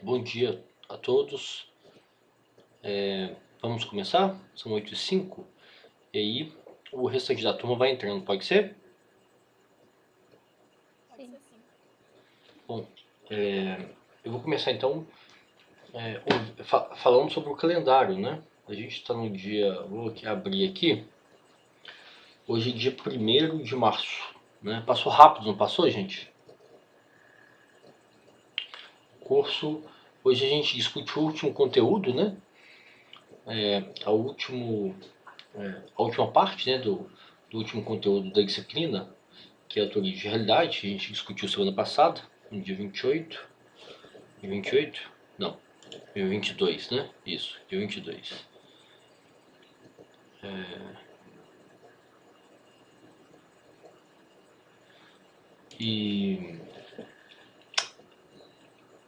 Bom dia a todos. Vamos começar? São 8h05. E aí o restante da turma vai entrando, pode ser? Sim. Bom, eu vou começar então falando sobre o calendário, né? A gente está no dia, vou abrir aqui. Hoje é dia 1º de março, né? Passou rápido, não passou, gente? Curso, hoje a gente discute o último conteúdo, né? A última parte, né, do último conteúdo da disciplina, que é a teoria de realidade. A gente discutiu semana passada, no dia 28. Dia 28? Não, dia 22, né? Isso, dia 22. E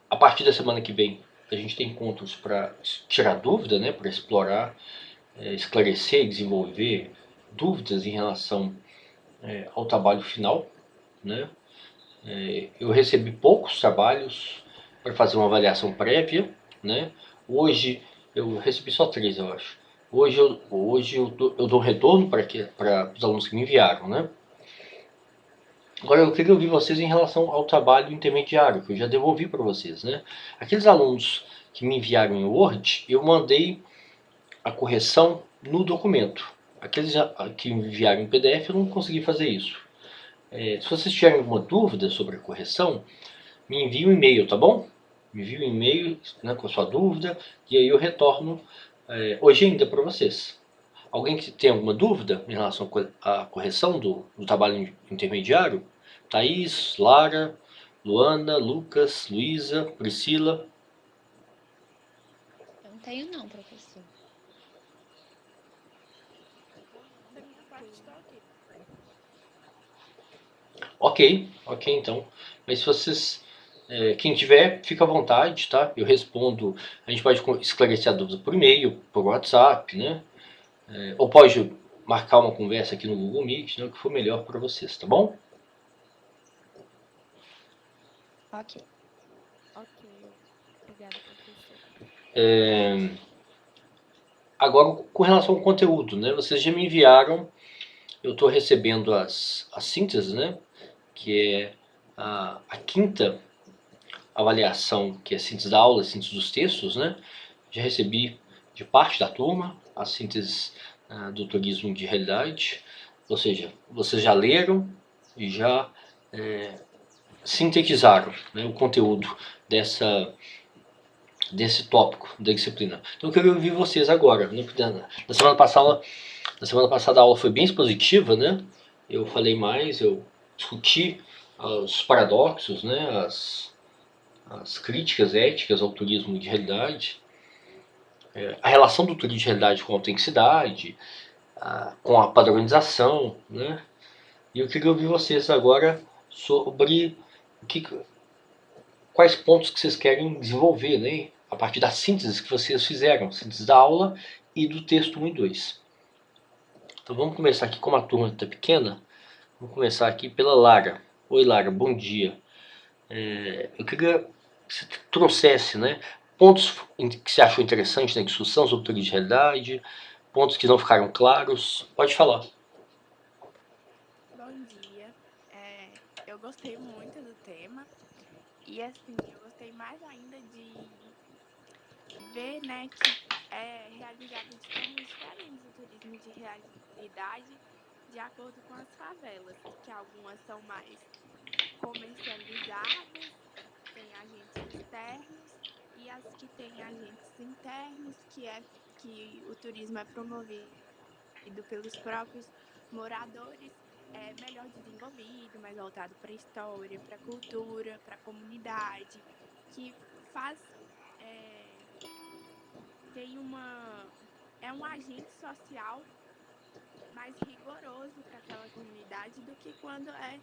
a partir da semana que vem, a gente tem encontros para tirar dúvida, né? Para explorar, esclarecer, desenvolver dúvidas em relação ao trabalho final, né? Eu recebi poucos trabalhos para fazer uma avaliação prévia, né? Hoje eu recebi só 3, eu acho. Hoje eu dou retorno para os alunos que me enviaram, né? Agora eu queria ouvir vocês em relação ao trabalho intermediário, que eu já devolvi para vocês, né? Aqueles alunos que me enviaram em Word, eu mandei a correção no documento. Aqueles que me enviaram em PDF, eu não consegui fazer isso. Se vocês tiverem alguma dúvida sobre a correção, me envie um e-mail, tá bom? Me envie um e-mail, né, com a sua dúvida, e aí eu retorno hoje ainda para vocês. Alguém que tem alguma dúvida em relação à correção do trabalho intermediário? Thaís, Lara, Luana, Lucas, Luísa, Priscila. Eu não tenho não, professor. Da minha parte está ok. Ok então. Mas se vocês, quem tiver, fica à vontade, tá? Eu respondo, a gente pode esclarecer a dúvida por e-mail, por WhatsApp, né? Ou pode marcar uma conversa aqui no Google Meet, né? O que for melhor para vocês, tá bom? Ok. Ok. Obrigada, professor. Agora, com relação ao conteúdo, né? Vocês já me enviaram, eu estou recebendo as sínteses, né? Que é a quinta avaliação, que é a síntese da aula, a síntese dos textos, né? Já recebi de parte da turma a síntese do turismo de realidade, ou seja, vocês já leram e já sintetizaram, né, o conteúdo desse tópico da disciplina. Então eu queria ouvir vocês agora. Né? Na semana passada a aula foi bem expositiva, né? Eu falei mais, eu discuti os paradoxos, né? As críticas éticas ao turismo de realidade, a relação do turismo de realidade com a autenticidade, com a padronização, né? E eu queria ouvir vocês agora sobre quais pontos que vocês querem desenvolver, né? A partir das sínteses que vocês fizeram, síntese da aula e do texto 1 e 2. Então vamos começar aqui, como a turma está pequena, vamos começar aqui pela Lara. Oi Lara, bom dia. Eu queria que você trouxesse, né, pontos que você achou interessante na discussão sobre teoria de realidade, pontos que não ficaram claros. Pode falar. Bom dia. Eu gostei muito do tema. E, assim, eu gostei mais ainda de ver, né, que é realizado de formas diferentes o turismo de realidade de acordo com as favelas, que algumas são mais comercializadas, têm agentes externos, e as que têm agentes internos, que o turismo é promovido pelos próprios moradores, é melhor desenvolvido, mais voltado para a história, para a cultura, para a comunidade, que faz tem é um agente social mais rigoroso para aquela comunidade do que quando é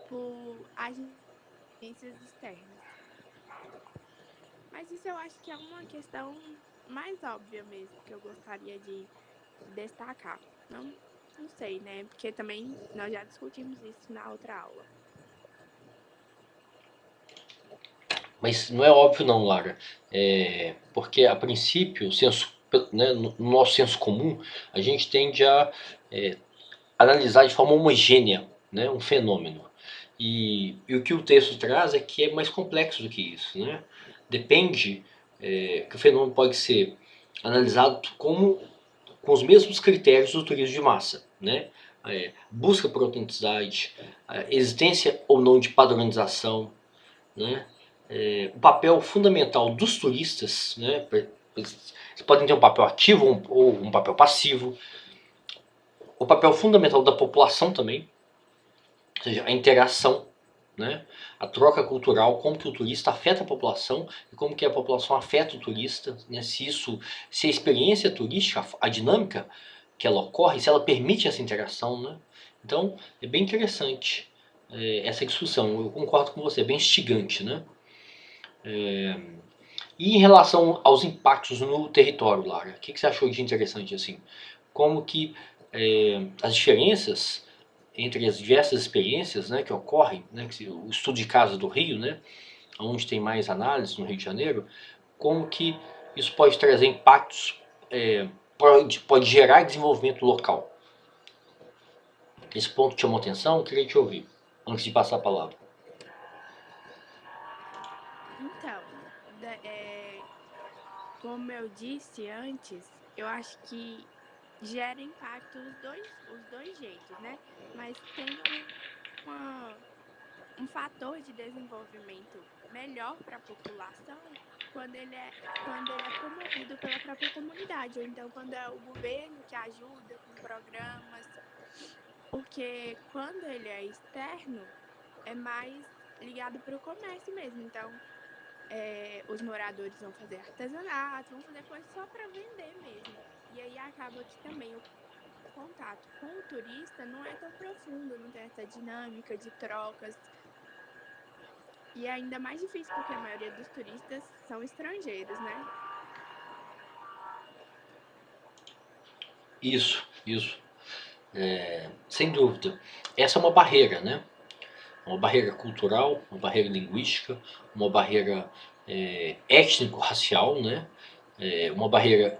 por agências externas. Mas isso eu acho que é uma questão mais óbvia mesmo, que eu gostaria de destacar. Não sei, né? Porque também nós já discutimos isso na outra aula. Mas não é óbvio não, Lara. Porque a princípio, né, no nosso senso comum, a gente tende a analisar de forma homogênea, né, um fenômeno. E o que o texto traz é que é mais complexo do que isso, né? Depende que o fenômeno pode ser analisado com os mesmos critérios do turismo de massa, né? Busca por autenticidade, existência ou não de padronização, né? O papel fundamental dos turistas, né? Eles podem ter um papel ativo ou um papel passivo, o papel fundamental da população também, ou seja, a interação, né? A troca cultural, como que o turista afeta a população e como que a população afeta o turista, né? Se a experiência turística, a dinâmica que ela ocorre, se ela permite essa interação, né? Então é bem interessante essa discussão. Eu concordo com você, é bem instigante, né? E em relação aos impactos no território, Lara, o que você achou de interessante assim? Como que as diferenças entre as diversas experiências, né, que ocorrem, né, o estudo de caso do Rio, né, onde tem mais análise no Rio de Janeiro, como que isso pode trazer impactos, pode gerar desenvolvimento local. Esse ponto te chamou atenção? Eu queria te ouvir, antes de passar a palavra. Então, como eu disse antes, eu acho que gera impacto os dois jeitos, né? Mas tem um fator de desenvolvimento melhor para a população quando ele é promovido pela própria comunidade, ou então quando é o governo que ajuda com programas, porque quando ele é externo, é mais ligado para o comércio mesmo. Então, os moradores vão fazer artesanato, vão fazer coisas só para vender mesmo. E aí acaba que também o contato com o turista não é tão profundo, não tem essa dinâmica de trocas. E é ainda mais difícil porque a maioria dos turistas são estrangeiros, né? Isso. Sem dúvida. Essa é uma barreira, né? Uma barreira cultural, uma barreira linguística, uma barreira étnico-racial, né? Uma barreira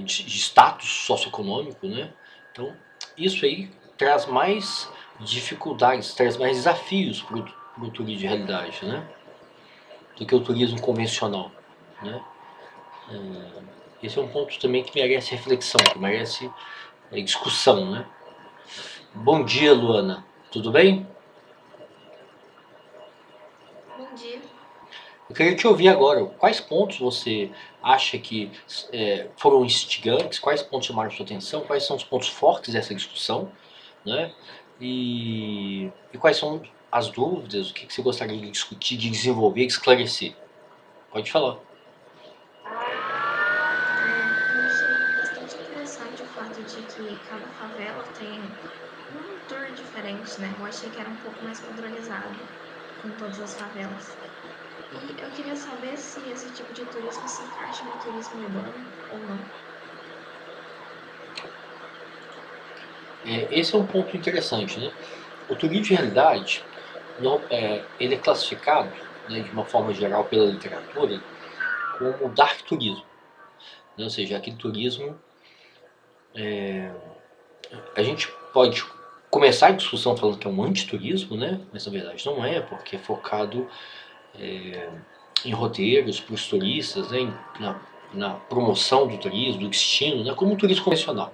de status socioeconômico, né? Então, isso aí traz mais dificuldades, traz mais desafios para o turismo de realidade, né? Do que o turismo convencional, né? Esse é um ponto também que merece reflexão, que merece discussão, né? Bom dia, Luana. Tudo bem? Bom dia. Eu queria te ouvir agora. Quais pontos você acha que foram instigantes? Quais pontos chamaram sua atenção? Quais são os pontos fortes dessa discussão? Né? E quais são as dúvidas? O que você gostaria de discutir, de desenvolver, de esclarecer? Pode falar. Eu achei bastante interessante o fato de que cada favela tem um tour diferente, né? Eu achei que era um pouco mais padronizado com todas as favelas. E eu queria saber se esse tipo de turismo se encaixa no turismo urbano ou não. Esse é um ponto interessante, né? O turismo de realidade, ele é classificado, né, de uma forma geral pela literatura como dark turismo, né? Ou seja, aquele turismo a gente pode começar a discussão falando que é um antiturismo, né? Mas na verdade não é, porque é focado em roteiros para os turistas, né? Na promoção do turismo, do destino, né? Como um turismo convencional.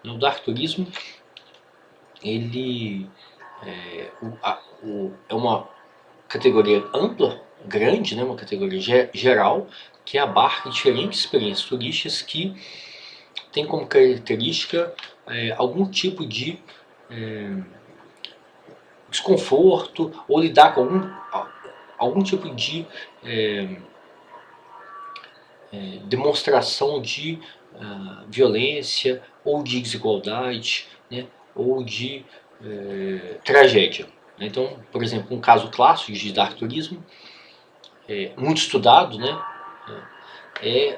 O dark turismo ele é uma categoria ampla, grande, né? Uma categoria geral que abarca diferentes experiências turísticas que tem como característica algum tipo de desconforto ou lidar com algum tipo de demonstração de violência ou de desigualdade, né, ou de tragédia. Então, por exemplo, um caso clássico de dark turismo muito estudado, né,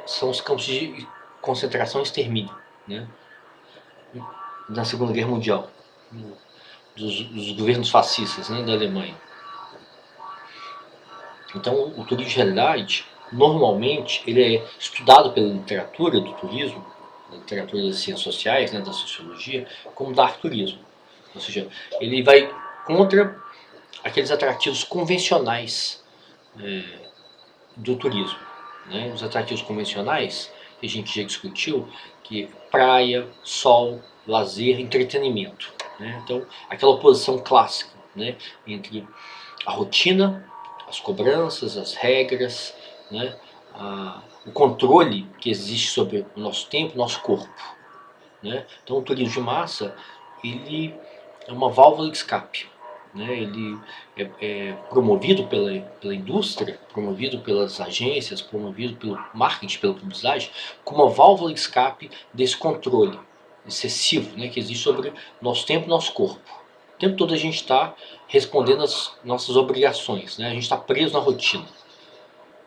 são os campos de concentração e extermínio, né, na Segunda Guerra Mundial, dos governos fascistas, né, da Alemanha. Então, o turismo de realidade, normalmente, ele é estudado pela literatura do turismo, da literatura das ciências sociais, né, da sociologia, como dark turismo. Ou seja, ele vai contra aqueles atrativos convencionais do turismo, né? Os atrativos convencionais, que a gente já discutiu, que praia, sol, lazer, entretenimento, né? Então, aquela oposição clássica, né, entre a rotina, as cobranças, as regras, né, o controle que existe sobre o nosso tempo, nosso corpo, né? Então, o turismo de massa, ele é uma válvula de escape, né? Ele é promovido pela indústria, promovido pelas agências, promovido pelo marketing, pela publicidade, como uma válvula de escape desse controle excessivo, né, que existe sobre nosso tempo e nosso corpo. O tempo todo a gente está respondendo às nossas obrigações, né? A gente está preso na rotina,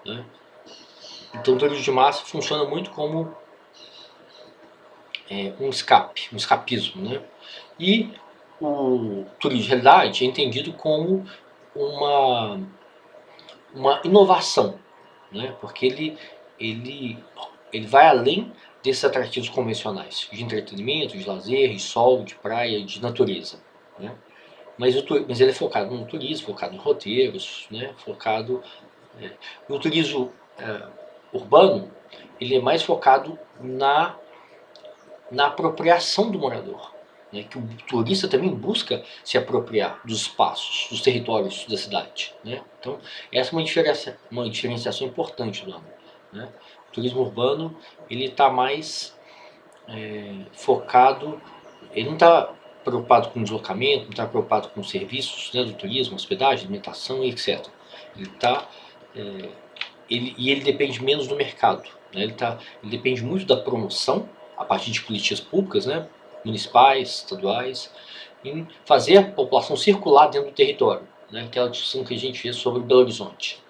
né? Então o turismo de massa funciona muito como um escape, um escapismo, né? E o turismo de realidade é entendido como uma inovação, né? Porque ele vai além desses atrativos convencionais, de entretenimento, de lazer, de sol, de praia, de natureza, né? Mas ele é focado no turismo, focado em roteiros, né? Focado... o turismo urbano, ele é mais focado na apropriação do morador, né, que o turista também busca se apropriar dos espaços, dos territórios da cidade, né? Então, essa é uma diferenciação importante do ano, né? O turismo urbano, ele está mais focado, ele não está preocupado com deslocamento, não está preocupado com serviços, né, do turismo, hospedagem, alimentação e etc. Ele depende menos do mercado, né? Ele depende muito da promoção a partir de políticas públicas, né, municipais, estaduais, em fazer a população circular dentro do território, né? Aquela discussão que a gente fez sobre Belo Horizonte.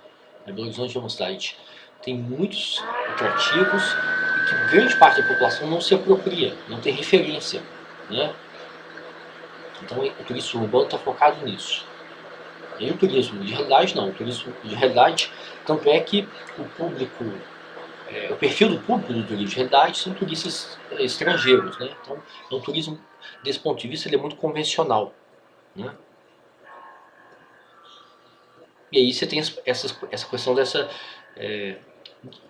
Belo Horizonte é uma cidade que tem muitos atrativos e que grande parte da população não se apropria, não tem referência, né? Então o turismo urbano está focado nisso. E o turismo de realidade não, o turismo de realidade, tanto é que o público, o perfil do público do turismo de realidade são turistas estrangeiros, né? Então é um turismo, desse ponto de vista, ele é muito convencional, né? E aí você tem essa questão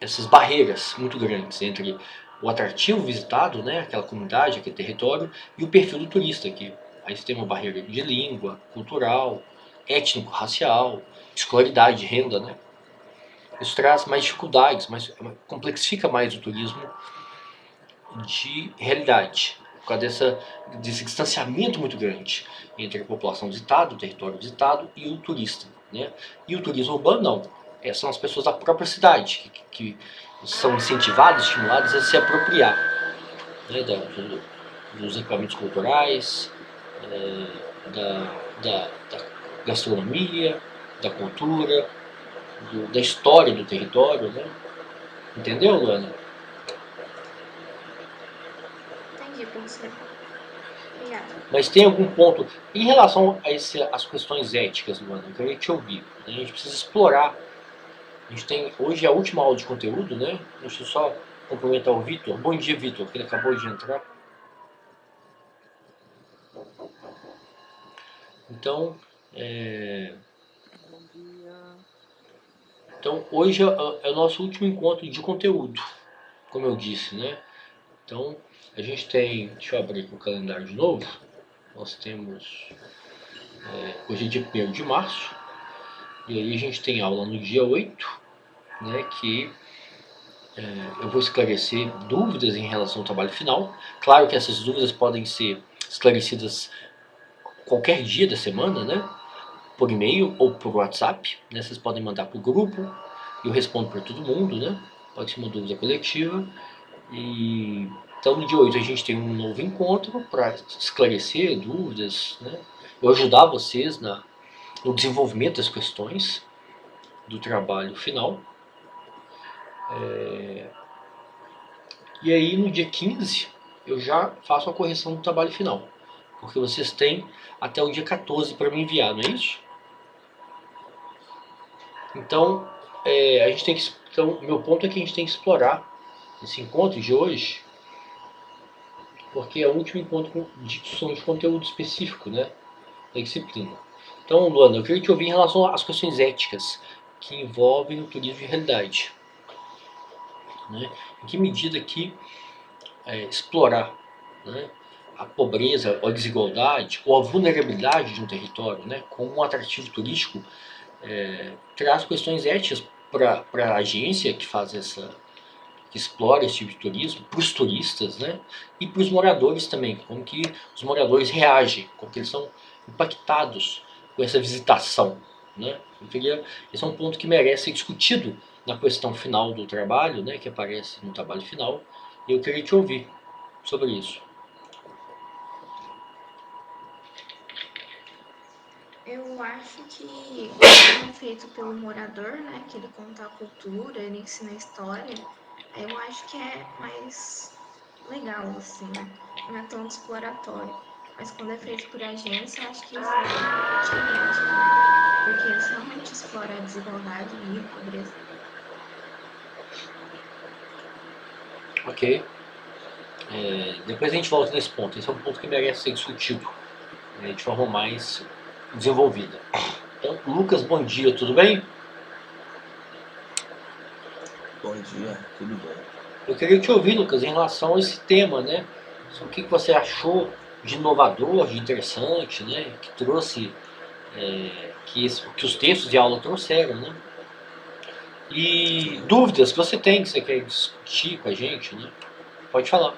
essas barreiras muito grandes entre o atrativo visitado, né, aquela comunidade, aquele território, e o perfil do turista, que aí você tem uma barreira de língua, cultural, étnico-racial, escolaridade, renda, né? Isso traz mais dificuldades, complexifica mais o turismo de realidade, por causa desse distanciamento muito grande entre a população visitada, o território visitado e o turista, né? E o turismo urbano não, são as pessoas da própria cidade que são incentivadas, estimuladas a se apropriar, né, dos equipamentos culturais, da gastronomia, da cultura, da história do território, né? Entendeu, Luana? Entendi, professor. Obrigada. Mas tem algum ponto em relação a as questões éticas, Luana? Eu queria te ouvir, né? A gente precisa explorar. A gente tem hoje a última aula de conteúdo, né? Deixa eu só cumprimentar o Vitor. Bom dia, Vitor, que ele acabou de entrar. Então, então hoje é o nosso último encontro de conteúdo, como eu disse, né? Então, a gente tem, deixa eu abrir aqui o calendário de novo. Nós temos, hoje é dia 1º de março, e aí a gente tem aula no dia 8, né, que eu vou esclarecer dúvidas em relação ao trabalho final. Claro que essas dúvidas podem ser esclarecidas qualquer dia da semana, né, por e-mail ou por WhatsApp, né, vocês podem mandar para o grupo, eu respondo para todo mundo, né, pode ser uma dúvida coletiva. E então no dia 8 a gente tem um novo encontro para esclarecer dúvidas, né, eu ajudar vocês no desenvolvimento das questões. do trabalho final. E aí no dia 15 eu já faço a correção do trabalho final, porque vocês têm até o dia 14 para me enviar, não é isso? Então, a gente tem que, então, meu ponto é que a gente tem que explorar esse encontro de hoje, porque é o último encontro de discussão de conteúdo específico, né, da disciplina. Então, Luana, eu queria te ouvir em relação às questões éticas que envolvem o turismo de realidade. Né? Em que medida que explorar, né, a pobreza, ou a desigualdade, ou a vulnerabilidade de um território, né, como um atrativo turístico, traz questões éticas para a agência que faz que explora esse tipo de turismo, para os turistas, né, e para os moradores também, como que os moradores reagem, como que eles são impactados com essa visitação. Né? Esse é um ponto que merece ser discutido na questão final do trabalho, né, que aparece no trabalho final, e eu queria te ouvir sobre isso. Eu acho que como é feito pelo morador, né? Que ele conta a cultura, ele ensina a história. Eu acho que é mais legal, assim, né? Não é tão exploratório. Mas quando é feito por agência, eu acho que foge um pouco de ética, né? Porque eles realmente exploram a desigualdade e a pobreza. Ok. Depois a gente volta nesse ponto. Esse é um ponto que merece ser discutido de forma mais desenvolvida. Então, Lucas, bom dia, tudo bem? Bom dia, tudo bem? Eu queria te ouvir, Lucas, em relação a esse tema, né? O que você achou de inovador, de interessante, né? Que trouxe, que os textos de aula trouxeram, né? E Sim, dúvidas que você tem, que você quer discutir com a gente, né? Pode falar.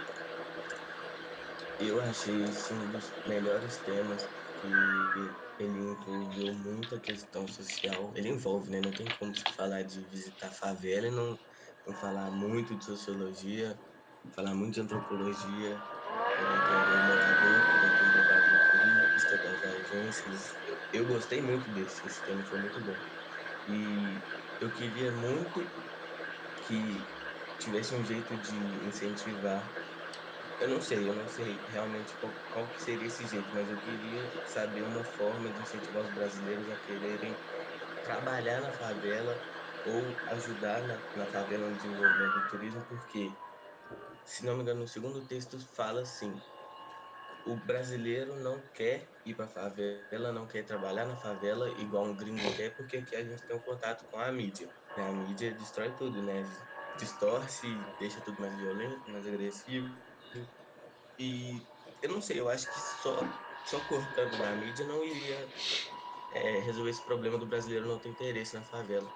eu achei esse um dos melhores temas, porque ele envolveu muita questão social. Ele envolve, né? Não tem como se falar de visitar favela e não falar muito de sociologia, falar muito de antropologia, que vai entender o morador, que vai entender o lado do turista, das agências. Eu gostei muito esse tema foi muito bom. E eu queria muito que tivesse um jeito de incentivar. Eu não sei realmente qual que seria esse jeito, mas eu queria saber uma forma de incentivar os brasileiros a quererem trabalhar na favela ou ajudar na favela no desenvolvimento do turismo, porque, se não me engano, no segundo texto fala assim: o brasileiro não quer ir para a favela, não quer trabalhar na favela igual um gringo quer, porque aqui a gente tem um contato com a mídia. Né? A mídia destrói tudo, né? Distorce, deixa tudo mais violento, mais agressivo. E eu não sei, eu acho que só cortando da mídia não iria resolver esse problema do brasileiro não ter interesse na favela.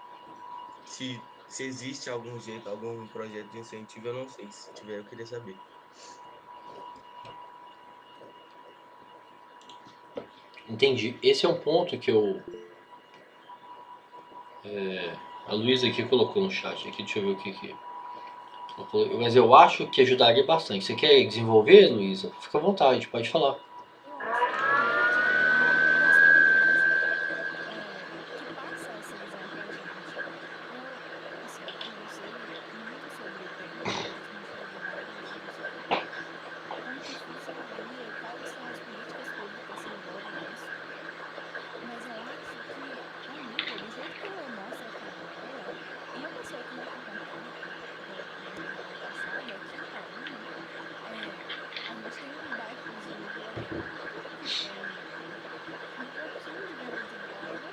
Se existe algum jeito, algum projeto de incentivo, eu não sei. Se tiver, eu queria saber. Entendi. Esse é um ponto que a Luísa aqui colocou no chat. Aqui, deixa eu ver o que. Mas eu acho que ajudaria bastante. Você quer desenvolver, Luísa? Fica à vontade, pode falar. Eu acho que a mídia é uma questão demais que passa essa visão pra gente. Eu, assim, eu não sei muito sobre o tema, infelizmente não li nada ainda sobre como que funcionaria e quais são as políticas públicas que envolvem isso. Mas eu acho que a mídia, do jeito que ela mostra a favela, e uma pessoa que não tem contato, igual eu comentei na aula passada, aqui em Itaúna, a gente tem um bairrozinho violento que tem um pouquinho de venda de droga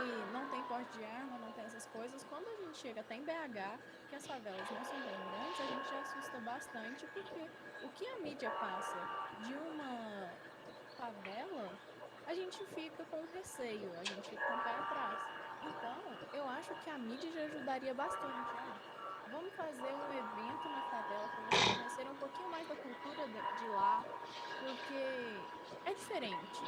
e não tem porte de arma, não tem essas coisas. Quando a gente chega até em BH, que as favelas não são tão grandes, a gente já assusta bastante porque o que a mídia passa de uma favela, a gente fica com receio, a gente fica com o pé atrás. Então, eu acho que a mídia já ajudaria bastante. Vamos fazer um evento na favela para vocês conhecerem um pouquinho mais da cultura de lá, porque é diferente.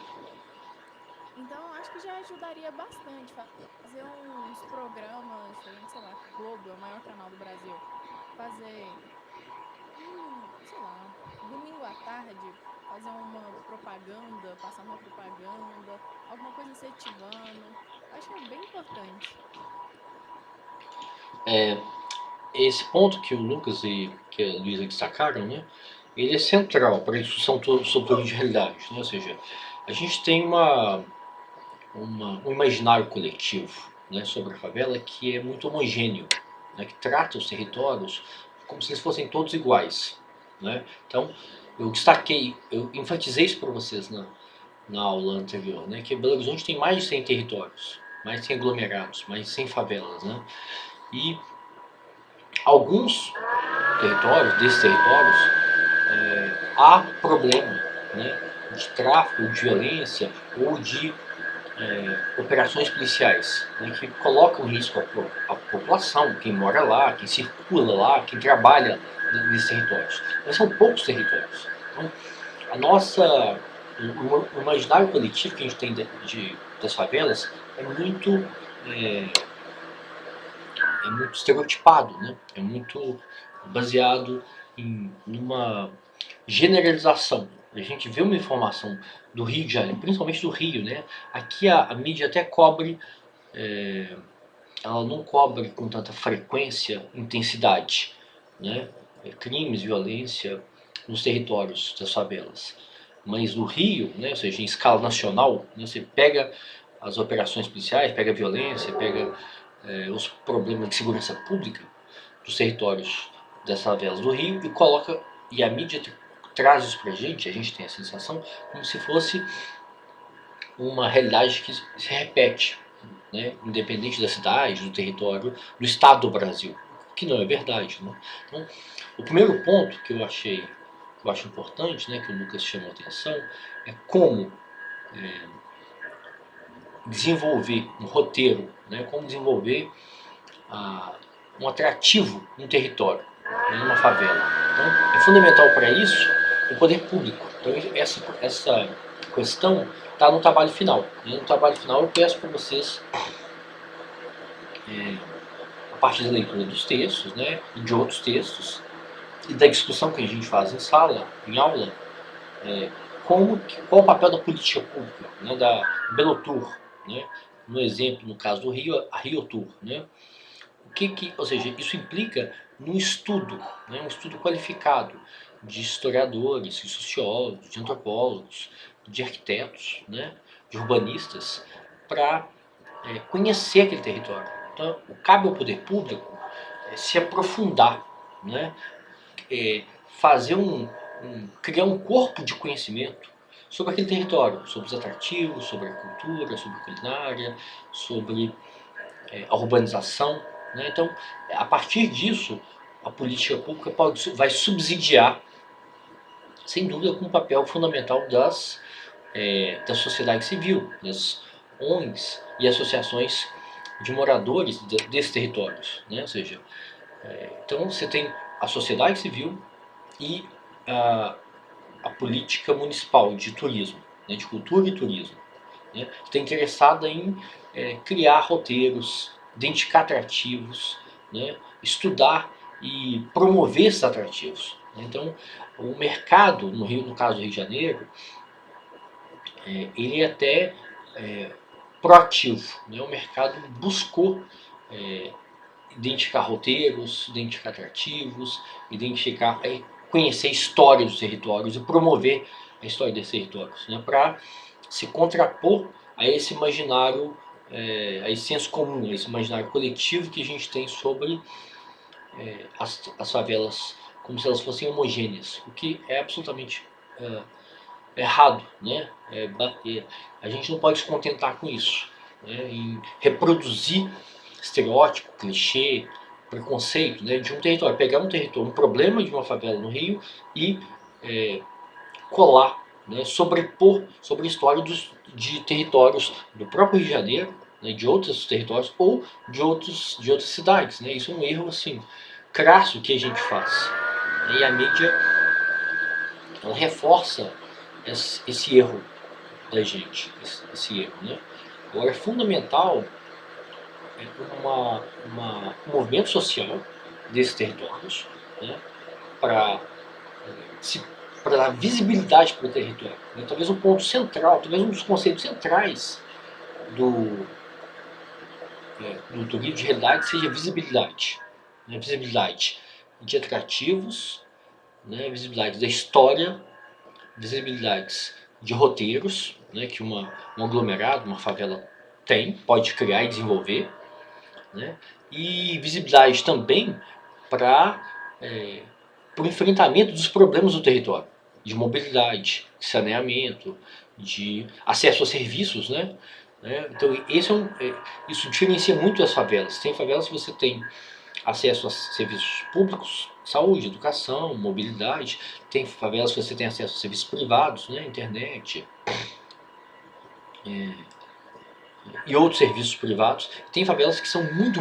Então, eu acho que já ajudaria bastante fazer uns programas diferentes, sei lá, Globo é o maior canal do Brasil. Fazer sei lá, domingo à tarde, fazer uma propaganda, passar uma propaganda, alguma coisa incentivando. Acho que é bem importante. esse ponto que o Lucas e que a Luísa destacaram, né, ele é central para a discussão sobre de realidade, né? Ou seja, a gente tem um imaginário coletivo, né, sobre a favela que é muito homogêneo, né, que trata os territórios como se eles fossem todos iguais, né? Então, eu enfatizei isso para vocês na aula anterior, né, que Belo Horizonte tem mais de 100 territórios, mais de 100 aglomerados, mais de 100 favelas, né? E alguns desses territórios, há problema, né, de tráfico, de violência ou de operações policiais, né, que colocam em risco a população, quem mora lá, quem circula lá, quem trabalha nesses territórios. Mas são poucos territórios. Então, o imaginário coletivo que a gente tem das favelas é muito estereotipado, né? É muito baseado numa generalização. A gente vê uma informação do Rio de Janeiro, principalmente do Rio, né? Aqui a mídia até cobre, ela não cobre com tanta frequência, intensidade, né? Crimes, violência nos territórios das favelas. Mas no Rio, né, ou seja, em escala nacional, né, você pega as operações policiais, pega a violência, pega os problemas de segurança pública dos territórios das favelas do Rio e a mídia traz isso pra gente, a gente tem a sensação como se fosse uma realidade que se repete, né, independente da cidade, do território, do estado do Brasil, que não é verdade, né? Então, o primeiro ponto que eu acho importante, né, que o Lucas chamou a atenção, é como desenvolver um roteiro, né, como desenvolver um atrativo no território, né, numa favela. Então, é fundamental para isso o poder público. Então, essa questão está no trabalho final. E no trabalho final eu peço para vocês, a partir da leitura dos textos, né, e de outros textos, e da discussão que a gente faz em aula, qual o papel da política pública, né, da Belotour, né, no exemplo, no caso do Rio, a Riotour, né? Ou seja, isso implica num estudo, né, um estudo qualificado de historiadores, de sociólogos, de antropólogos, de arquitetos, né, de urbanistas, para conhecer aquele território. Então, cabe ao poder público se aprofundar, né, criar um corpo de conhecimento sobre aquele território, sobre os atrativos, sobre a cultura, sobre a culinária, sobre a urbanização, né? Então, a partir disso, a política pública vai subsidiar, sem dúvida, com um papel fundamental da sociedade civil, das ONGs e associações de moradores desses territórios, né? Ou seja, então você tem a sociedade civil e a política municipal de turismo, né, de cultura e turismo, né, está interessada em criar roteiros, identificar atrativos, né, estudar e promover esses atrativos. Então, o mercado no Rio, no caso do Rio de Janeiro, ele é até proativo, né? O mercado buscou identificar roteiros, identificar atrativos, conhecer a história dos territórios e promover a história desses territórios, né, para se contrapor a esse imaginário, a esse senso comum, a esse imaginário coletivo que a gente tem sobre as favelas, como se elas fossem homogêneas, o que é absolutamente errado, né? A gente não pode se contentar com isso, né, em reproduzir estereótipo, clichê, preconceito, né, de um território, pegar um problema de uma favela no Rio e colar, né, sobrepor sobre a história de territórios do próprio Rio de Janeiro, né, de outros territórios ou de outras cidades, né. Isso é um erro assim crasso que a gente faz, e a mídia ela reforça esse erro da gente, esse erro, né. Agora é fundamental um movimento social desses territórios, né, para dar visibilidade para o território. Né? Talvez um ponto central, talvez um dos conceitos centrais do turismo de realidade seja visibilidade. Né? Visibilidade de atrativos, né? Visibilidade da história, visibilidades de roteiros, né? Que um aglomerado, uma favela pode criar e desenvolver, né? E visibilidade também para o enfrentamento dos problemas do território, de mobilidade, de saneamento, de acesso a serviços, né? Então isso diferencia muito as favelas. Tem favelas que você tem acesso a serviços públicos, saúde, educação, mobilidade. Tem favelas que você tem acesso a serviços privados, né? Internet e outros serviços privados. Tem favelas que são muito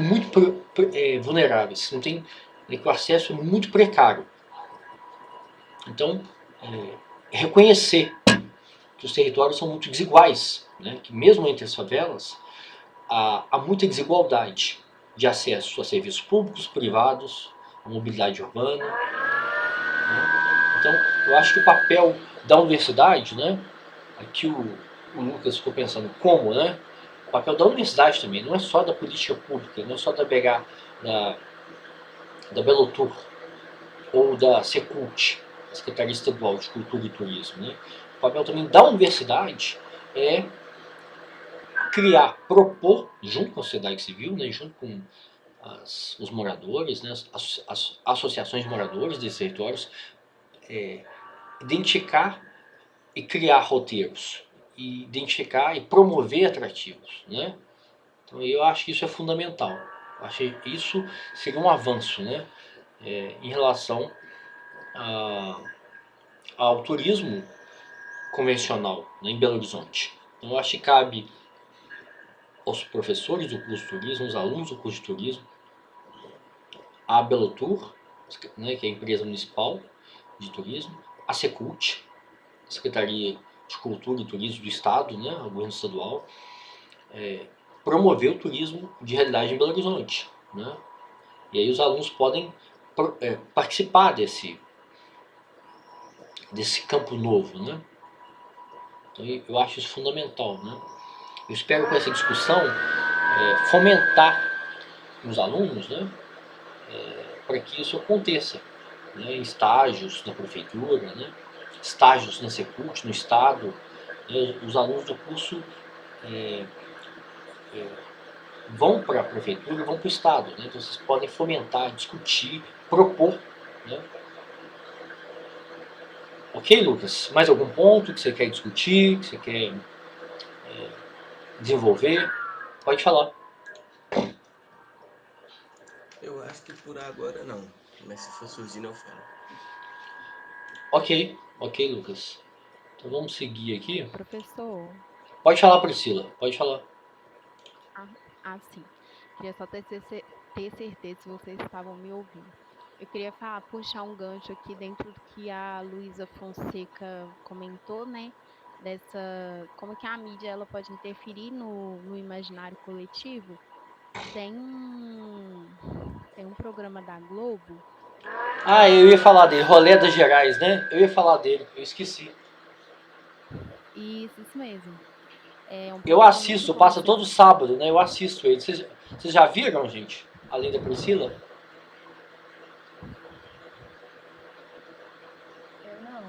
vulneráveis, não tem, que o acesso é muito precário. Então, reconhecer que os territórios são muito desiguais, né? Que mesmo entre as favelas há muita desigualdade de acesso a serviços públicos, privados, a mobilidade urbana. Né? Então, eu acho que o papel da universidade, né? Aqui o Lucas ficou pensando como, né? O papel da universidade também, não é só da política pública, não é só da Belotur ou da Secult, a Secretaria Estadual de Cultura e Turismo. Né? O papel também da universidade é criar, propor, junto com a sociedade civil, né, junto com os moradores, né, as associações de moradores desses territórios, identificar e criar roteiros, e identificar e promover atrativos. Né? Então eu acho que isso é fundamental. Eu acho que isso seria um avanço, né, em relação ao turismo convencional, né, em Belo Horizonte. Então eu acho que cabe aos professores do curso de turismo, aos alunos do curso de turismo, a Belotur, né, que é a empresa municipal de turismo, a Secult, a Secretaria de Cultura e Turismo do Estado, né, o governo estadual, promover o turismo de realidade em Belo Horizonte. Né? E aí os alunos podem participar desse campo novo. Né? Então eu acho isso fundamental. Né? Eu espero com essa discussão fomentar nos alunos, né, para que isso aconteça, né, em estágios na prefeitura, né, estágios na Secult, no Estado. Né, os alunos do curso vão para a prefeitura e vão para o Estado. Né, então vocês podem fomentar, discutir, propor. Né. Ok, Lucas? Mais algum ponto que você quer discutir, que você quer desenvolver? Pode falar. Eu acho que por agora não, mas se for surgindo eu falo. Ok, Lucas. Então vamos seguir aqui. Professor, Pode falar, Priscila, pode falar. sim. Queria só ter certeza se vocês estavam me ouvindo. Eu queria puxar um gancho aqui dentro do que a Luísa Fonseca comentou, né? Como que a mídia ela pode interferir no imaginário coletivo. Tem um programa da Globo. Eu ia falar dele, Rolê das Gerais, né? Eu ia falar dele, eu esqueci. Isso mesmo. Eu assisto, passa todo sábado, né? Eu assisto ele. Vocês já viram, gente? Além da Priscila? Eu não.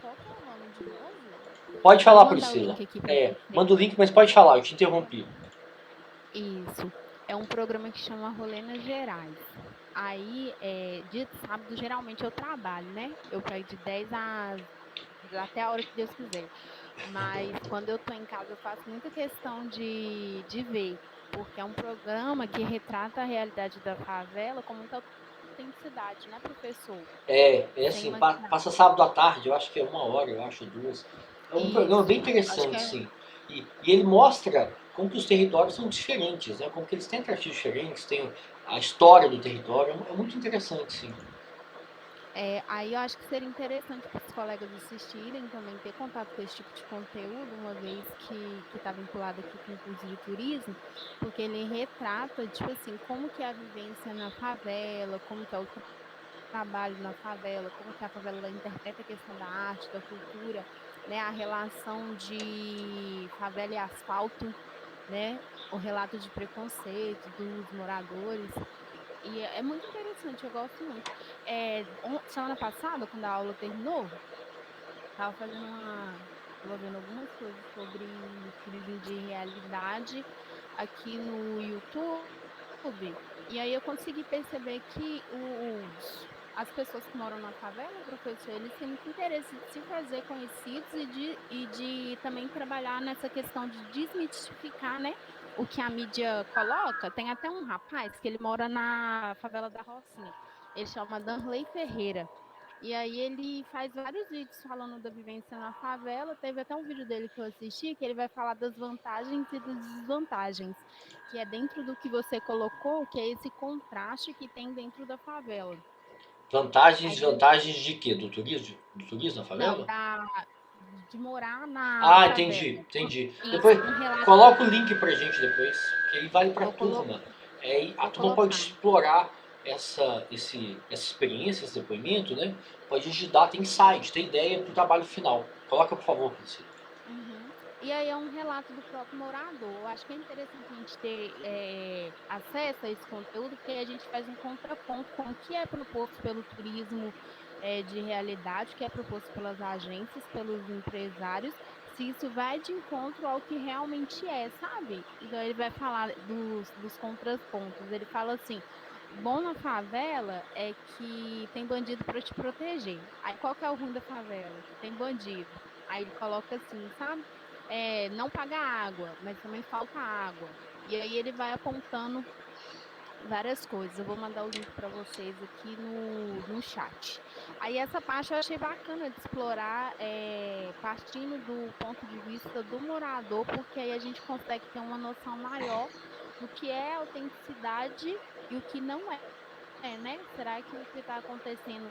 Qual que é o nome de novo? Pode falar, Vou mandar o Priscila. link aqui pra você. Manda o link, mas pode falar, eu te interrompi. Isso. É um programa que chama Rolê nas Gerais. Aí, dia de sábado, geralmente eu trabalho, né? Eu pego de 10 até a hora que Deus quiser. Mas quando eu tô em casa, eu faço muita questão de ver. Porque é um programa que retrata a realidade da favela com muita autenticidade, né, professor? Assim, passa sábado à tarde, eu acho que é 1 hora, eu acho 2. É um programa bem interessante, sim. E ele mostra como que os territórios são diferentes, né? Como que eles têm atrativos diferentes, tem a história do território, é muito interessante, sim. Aí eu acho que seria interessante para os colegas assistirem, também ter contato com esse tipo de conteúdo, uma vez que está vinculado aqui com o curso de turismo, porque ele retrata, tipo assim, como que é a vivência na favela, como que é o trabalho na favela, como que a favela interpreta a questão da arte, da cultura, né, a relação de favela e asfalto, né, o relato de preconceito dos moradores. E é muito interessante, eu gosto muito. Semana passada, quando a aula terminou, estava fazendo estava vendo algumas coisas sobre turismo de realidade aqui no YouTube. E aí eu consegui perceber que as pessoas que moram na favela, professor, eles têm muito interesse de se fazer conhecidos e de também trabalhar nessa questão de desmistificar, né, o que a mídia coloca. Tem até um rapaz que ele mora na favela da Rocinha. Ele chama Danley Ferreira. E aí ele faz vários vídeos falando da vivência na favela. Teve até um vídeo dele que eu assisti, que ele vai falar das vantagens e das desvantagens, que é dentro do que você colocou, que é esse contraste que tem dentro da favela. Vantagens e Aí ele, desvantagens de quê? Do turismo? Do turismo na não, favela? de morar na Ah, favela. entendi. Isso, Depois, um relato. coloca o link pra gente depois, que aí vale pra Vou, colo, turma. E a vou turma pode colocar. explorar essa experiência, esse depoimento, né? Pode ajudar, tem insight, tem ideia pro trabalho final. Coloca, por favor, Priscila. Uhum. E aí é um relato do próprio morador. Eu acho que é interessante a gente ter acesso a esse conteúdo, porque a gente faz um contraponto com o que é proposto pelo turismo de realidade, o que é proposto pelas agências, pelos empresários, se isso vai de encontro ao que realmente é, sabe? Então ele vai falar dos contrapontos. Ele fala assim: bom na favela é que tem bandido para te proteger. Aí qual que é o ruim da favela? Que tem bandido. Aí ele coloca assim, sabe? Não paga água, mas também falta água. E aí ele vai apontando várias coisas. Eu vou mandar o link para vocês aqui no chat. Aí essa parte eu achei bacana de explorar, partindo do ponto de vista do morador, porque aí a gente consegue ter uma noção maior do que é autenticidade e o que não né? Será que o que está acontecendo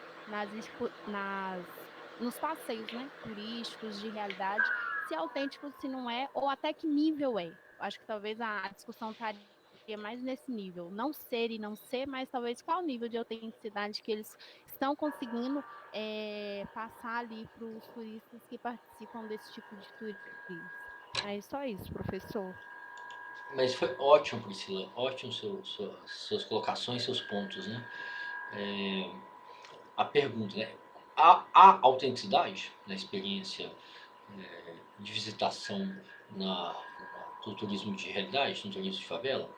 nos passeios, né, turísticos de realidade, se é autêntico, se não é, ou até que nível é? Acho que talvez a discussão estaria mais nesse nível, não ser e não ser, mas talvez qual o nível de autenticidade que eles estão conseguindo passar ali para os turistas que participam desse tipo de turismo. É só isso, professor. Mas foi ótimo, Priscila. Ótimo suas colocações, seus pontos, né? A pergunta, né? Há autenticidade na experiência de visitação no turismo de realidade, no turismo de favela?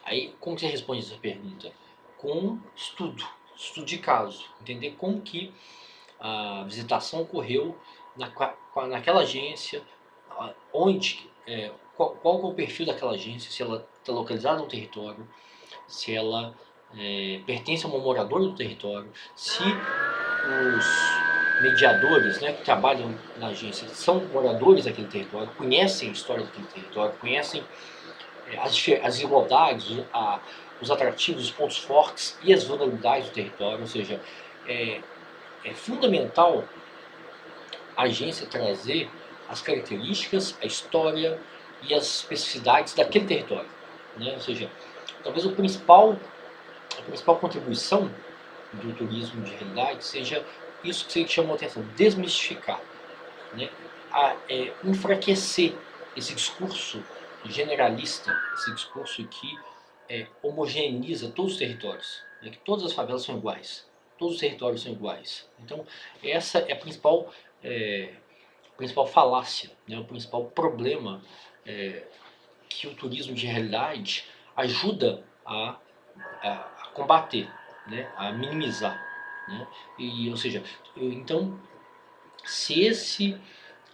Aí, como você responde essa pergunta? Com estudo de caso, entender como que a visitação ocorreu naquela agência, onde, qual é o perfil daquela agência, se ela está localizada no território, se ela pertence a um morador do território, se os mediadores, né, que trabalham na agência são moradores daquele território, conhecem a história daquele território, conhecem as desigualdades, os atrativos, os pontos fortes e as vulnerabilidades do território, ou seja, é, é fundamental a agência trazer as características, a história e as especificidades daquele território, né? Ou seja, talvez a principal contribuição do turismo de realidade seja isso que você chamou a atenção, desmistificar, né? Enfraquecer esse discurso generalista, esse discurso que homogeneiza todos os territórios, né? Que todas as favelas são iguais, todos os territórios são iguais. Então, essa é a principal falácia, né? O principal problema que o turismo de realidade ajuda a combater, né? A minimizar. Né? Ou seja, então, se esse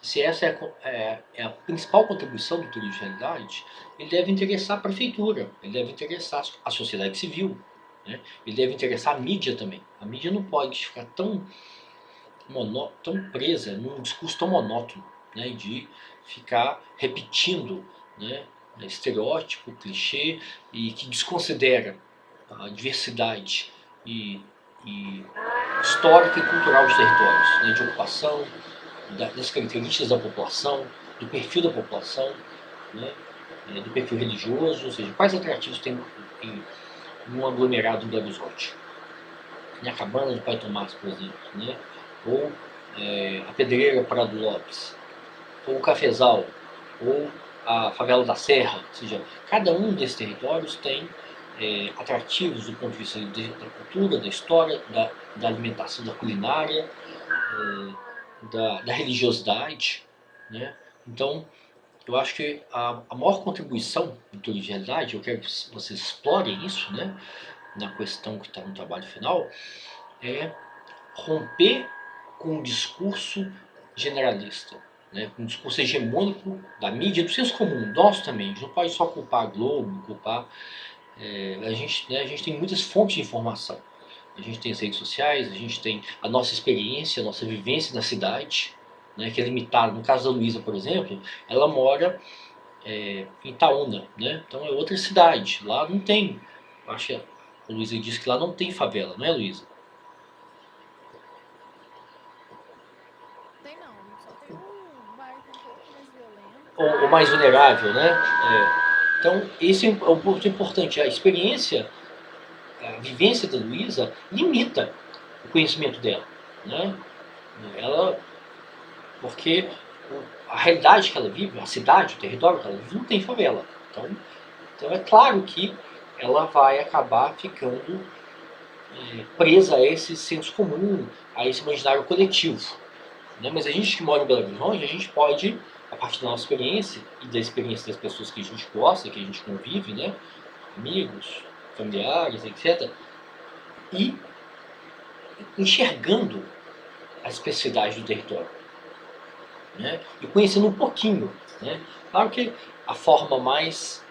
se essa é a principal contribuição do turismo de realidade, ele deve interessar a prefeitura, ele deve interessar a sociedade civil, né? Ele deve interessar a mídia também. A mídia não pode ficar tão presa num discurso tão monótono, né? De ficar repetindo, né? Estereótipo, clichê, e que desconsidera a diversidade e, e histórica e cultural dos territórios, né? De ocupação, das características da população, do perfil da população, né? Do perfil religioso, ou seja, quais atrativos tem em um aglomerado em Belo Horizonte. A cabana do Pai Tomás, por exemplo, né? Ou a Pedreira Prado Lopes, ou o Cafezal, ou a favela da Serra, ou seja, cada um desses territórios tem atrativos do ponto de vista da cultura, da história, da alimentação, da culinária, da religiosidade, né? Então, eu acho que a maior contribuição do turismo de realidade, eu quero que vocês explorem isso, né, na questão que está no trabalho final, é romper com o discurso generalista, né, com o discurso hegemônico da mídia, do senso comum, nosso também. A gente não pode só culpar a Globo, culpar... a gente tem muitas fontes de informação. A gente tem as redes sociais, a gente tem a nossa experiência, a nossa vivência na cidade, né, que é limitada. No caso da Luísa, por exemplo, ela mora em Itaúna, né? Então é outra cidade. Lá não tem. Acho que a Luísa disse que lá não tem favela, não é, Luísa? Tem não, só tem um bairro um pouco mais violento. Ou mais vulnerável, né? Então, esse é um ponto importante. A experiência, a vivência da Luísa limita o conhecimento dela, né? Ela, porque a realidade que ela vive, a cidade, o território que ela vive, não tem favela. Então é claro que ela vai acabar ficando presa a esse senso comum, a esse imaginário coletivo, né? Mas a gente que mora em Belo Horizonte, a gente pode, a partir da nossa experiência e da experiência das pessoas que a gente gosta, que a gente convive, né? Amigos, familiares, etc., e enxergando a especificidade do território, né? E conhecendo um pouquinho, né? Claro que a forma mais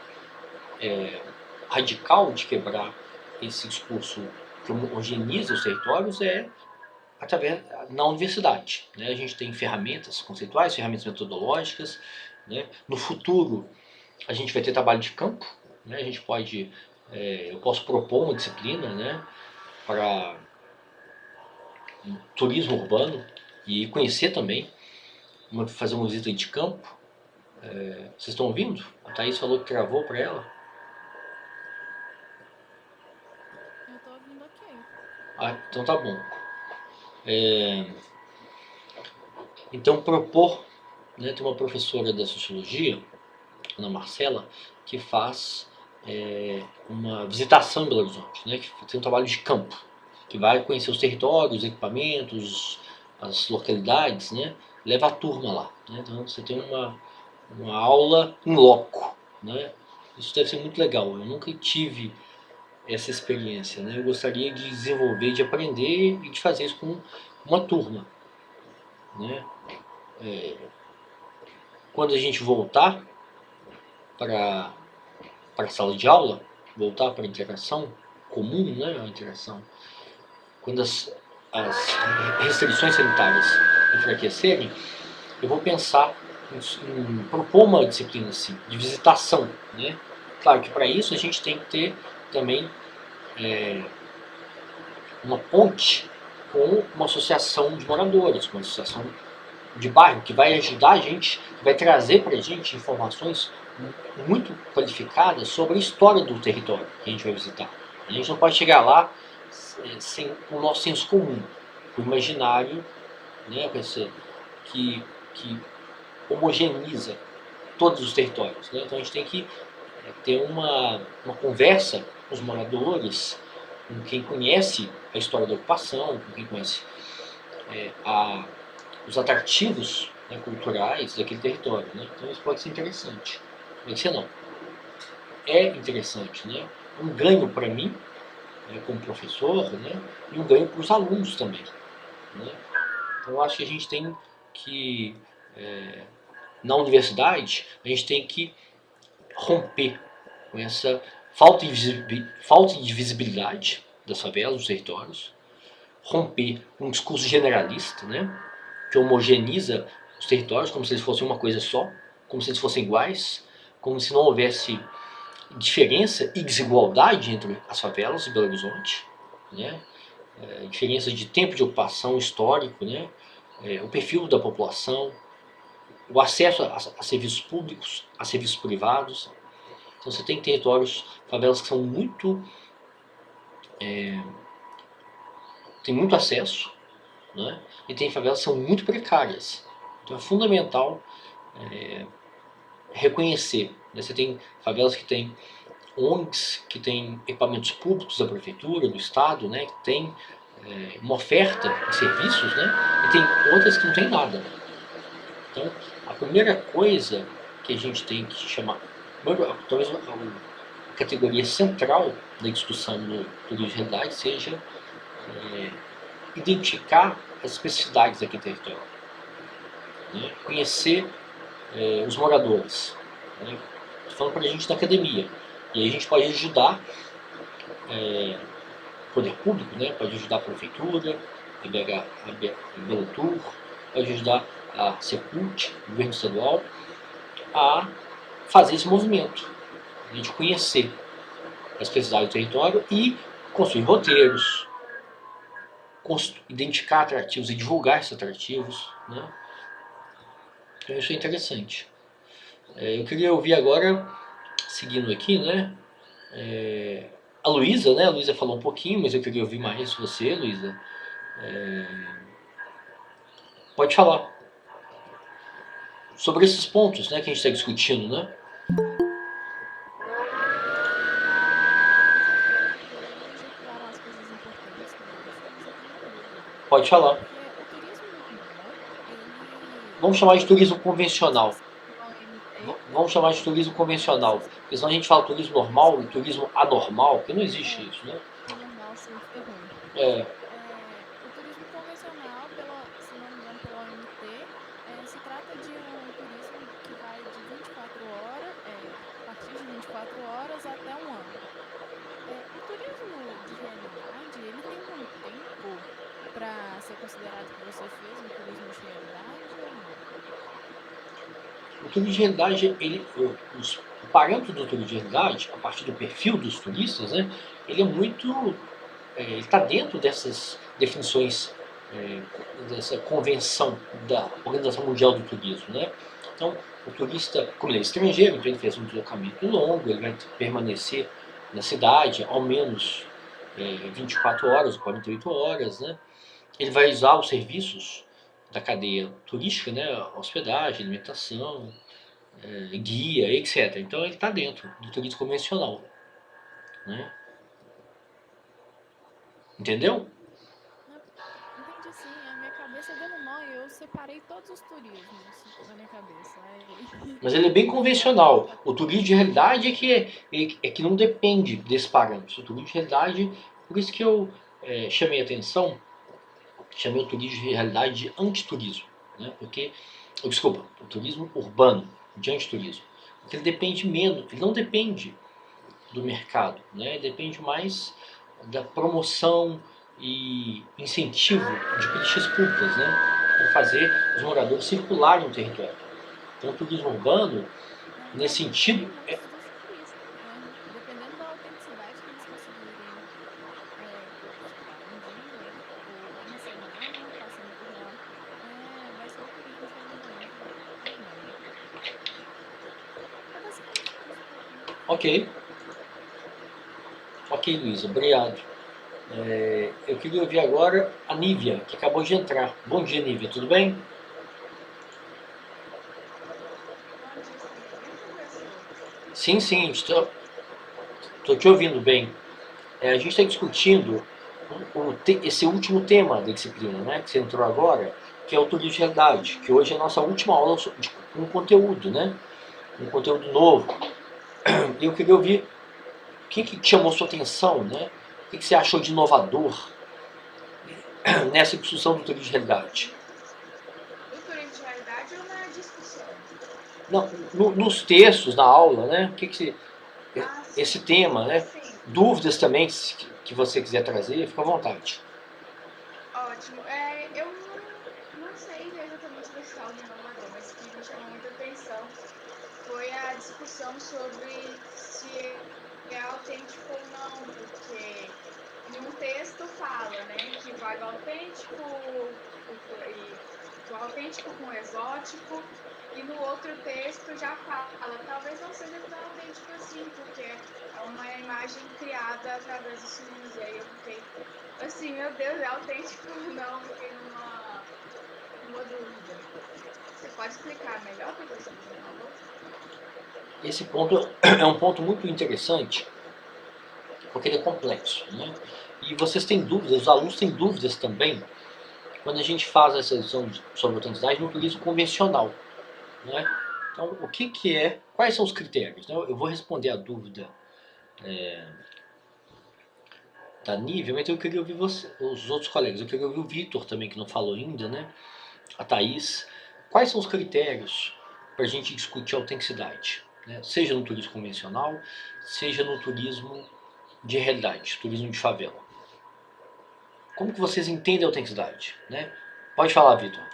radical de quebrar esse discurso que homogeneiza os territórios é através na universidade, né? A gente tem ferramentas conceituais, ferramentas metodológicas, né? No futuro a gente vai ter trabalho de campo, né? A gente pode, eu posso propor uma disciplina, né, para turismo urbano e conhecer também, fazer uma visita de campo. Vocês estão ouvindo? A Thaís falou que travou para ela. Eu tô ouvindo ok. Então tá bom. Então propor, né, tem uma professora da sociologia, Ana Marcela, que faz uma visitação em Belo Horizonte, né, que tem um trabalho de campo, que vai conhecer os territórios, os equipamentos, as localidades, né, leva a turma lá, né, então você tem uma aula em loco, né, isso deve ser muito legal. Eu nunca tive essa experiência, né, eu gostaria de desenvolver, de aprender e de fazer isso com uma turma, né. Quando a gente voltar para a sala de aula, voltar para a interação comum, né, a interação, quando as restrições sanitárias enfraquecerem, eu vou pensar em propor uma disciplina assim, de visitação, né? Claro que para isso a gente tem que ter também uma ponte com uma associação de moradores, uma associação de bairro, que vai ajudar a gente, que vai trazer para a gente informações muito qualificadas sobre a história do território que a gente vai visitar. A gente não pode chegar lá sem o nosso senso comum, o imaginário, né, que homogeneiza todos os territórios, né? Então a gente tem que ter uma conversa com os moradores, com quem conhece a história da ocupação, com quem conhece os atrativos, né, culturais daquele território, né? Então isso pode ser interessante. Pode ser não. É interessante, né? Um ganho para mim, né, como professor, né, e um ganho para os alunos também, né? Então eu acho que a gente tem que, na universidade, a gente tem que romper com essa falta de visibilidade das favelas, dos territórios, romper com um discurso generalista, né, que homogeneiza os territórios como se eles fossem uma coisa só, como se eles fossem iguais, como se não houvesse diferença e desigualdade entre as favelas de Belo Horizonte, né, diferença de tempo de ocupação histórico, né, o perfil da população, o acesso a serviços públicos, a serviços privados. Então você tem territórios, favelas que são tem muito acesso, né? E tem favelas que são muito precárias. Então é fundamental reconhecer, né? Você tem favelas que tem ONGs, que tem equipamentos públicos da prefeitura, do estado, né? Que tem uma oferta de serviços, né? E tem outras que não tem nada. Então, a primeira coisa que a gente tem que chamar, talvez a categoria central da discussão do turismo de realidade seja identificar as especificidades daquele território, né? Conhecer os moradores. Né? Estou falando para a gente da academia. E aí a gente pode ajudar o poder público, né? Pode ajudar a prefeitura, a Belotur, pode ajudar a Secult, o governo estadual, a fazer esse movimento, né? De conhecer as especificidades do território e construir roteiros, identificar atrativos e divulgar esses atrativos, né? Então isso é interessante. Eu queria ouvir agora, seguindo aqui, né? A Luísa, né? A Luísa falou um pouquinho, mas eu queria ouvir mais você, Luísa. Pode falar sobre esses pontos, né, que a gente está discutindo, né? Eles já falaram as coisas importantes que eu vou deixar, mas eu tenho uma dúvida. Pode falar. Porque o turismo normal, ele Vamos chamar de turismo convencional. esqueci o OMT. Vamos chamar de turismo convencional. Porque senão a gente fala turismo normal e turismo anormal, porque não existe isso, né? O normal sempre foi ruim. É, O turismo convencional, se não me engano, pela OMT, se trata de um turismo que vai de 24 horas, a partir de 24 horas até um ano. O turismo de realidade, ele tem um tempo para ser considerado que você fez um turismo de realidade ou não? o turismo de realidade, o parâmetro do turismo de realidade, a partir do perfil dos turistas, né, ele é muito, ele está dentro dessas definições, dessa convenção da Organização Mundial do Turismo, né? Então, o turista, como ele é estrangeiro, então ele fez um deslocamento longo, ele vai permanecer na cidade ao menos 24 horas, 48 horas, né? Ele vai usar os serviços da cadeia turística, né? Hospedagem, alimentação, guia, etc. Então ele está dentro do turismo convencional, né? Entendeu? Não, entendi sim, a minha cabeça deu um nó e eu separei todos os turismos na minha cabeça. Mas ele é bem convencional. O turismo de realidade é que não depende desse parâmetro. O turismo de realidade, por isso que eu chamei a atenção, chamei o turismo de realidade de antiturismo, né? Porque, desculpa, o turismo urbano de antiturismo, porque ele depende menos, ele não depende do mercado, né? Ele depende mais da promoção e incentivo de políticas públicas, né? Para fazer os moradores circularem no território. Então, o turismo urbano, Vai nesse depender sentido, muito dos turistas, né? Dependendo da autenticidade que eles conseguirem ficar um dia ou uma semana passando por lá, vai ser o turismo de realidade urbano. É basicamente isso que eu tenho para falar. ok. Ok, Luísa, obrigado. Eu queria ouvir agora a Nívia, que acabou de entrar. Bom dia, Nívia, tudo bem? Bom dia, estão me ouvindo, professor? Sim, estou te ouvindo bem. A gente está discutindo esse último tema da disciplina, né, que você entrou agora, que é o turismo de realidade, que hoje é a nossa última aula de um conteúdo, né? Um conteúdo novo. E eu queria ouvir o que chamou sua atenção, né? O que você achou de inovador nessa discussão do turismo de realidade? Do turismo de realidade ou na discussão? Não, nos textos, na aula, né? Esse Sim. tema, né? Sim, Dúvidas também que você quiser trazer, fica à vontade. ótimo. Eu não sei exatamente desse algo inovador, mas o que me chamou muita atenção foi a discussão sobre se é autêntico ou não, porque em um texto fala, né, que vai do autêntico com o exótico, e no outro texto já fala, talvez não seja tão autêntico assim, porque é uma imagem criada através dos ciúmes. E aí eu fiquei assim, meu Deus, é autêntico ou não? Fiquei numa dúvida. Você pode explicar melhor, professor, por favor? esse ponto é um ponto muito interessante, porque ele é complexo, né? E vocês têm dúvidas, os alunos têm dúvidas também, quando a gente faz essa lição sobre autenticidade no turismo convencional, né? Então, o que é, quais são os critérios? Eu vou responder a dúvida da Nívia, mas eu queria ouvir os outros colegas, eu queria ouvir o Vitor também, que não falou ainda, né? A Thaís. Quais são os critérios para a gente discutir a autenticidade? Né? Seja no turismo convencional, seja no turismo de realidade, turismo de favela. Como que vocês entendem a autenticidade? Né? Pode falar, Vitor.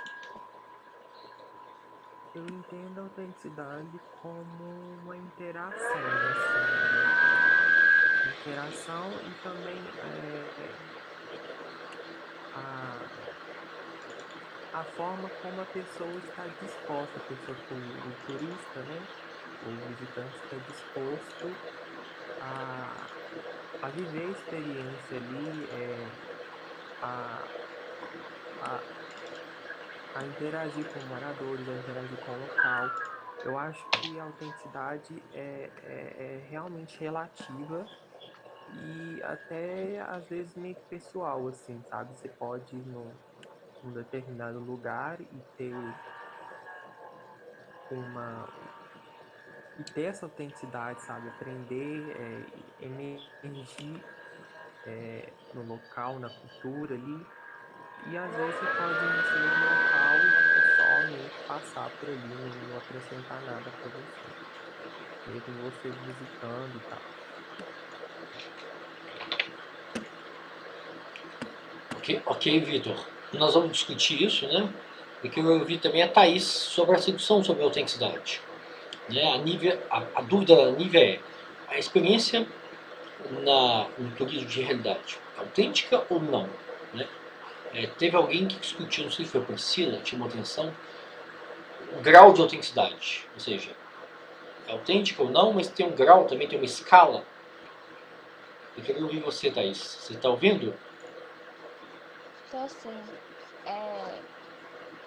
Eu entendo a autenticidade como uma interação, assim, interação e também a forma como a pessoa está disposta, o turista, né, o visitante está disposto a viver a experiência ali, a interagir com moradores, a interagir com o local. Eu acho que a autenticidade é realmente relativa e até às vezes meio que pessoal, assim, sabe? Você pode ir num determinado lugar e ter essa autenticidade, sabe? Aprender, emergir no local, na cultura ali. E às vezes você pode ir nesse mesmo local e só meio que passar por ali, não acrescentar nada para você. Mesmo você visitando e tal. Ok, Vitor. Nós vamos discutir isso, né? E que eu ouvi também a Thaís sobre a discussão sobre a autenticidade. Né? A dúvida da Nívia é a experiência no turismo de realidade autêntica ou não? Né? Teve alguém que discutiu, não sei se foi a Priscila, chamou atenção, o grau de autenticidade. Ou seja, é autêntica ou não, mas tem um grau, também tem uma escala. Eu queria ouvir você, Thaís. Você está ouvindo? Tô sim.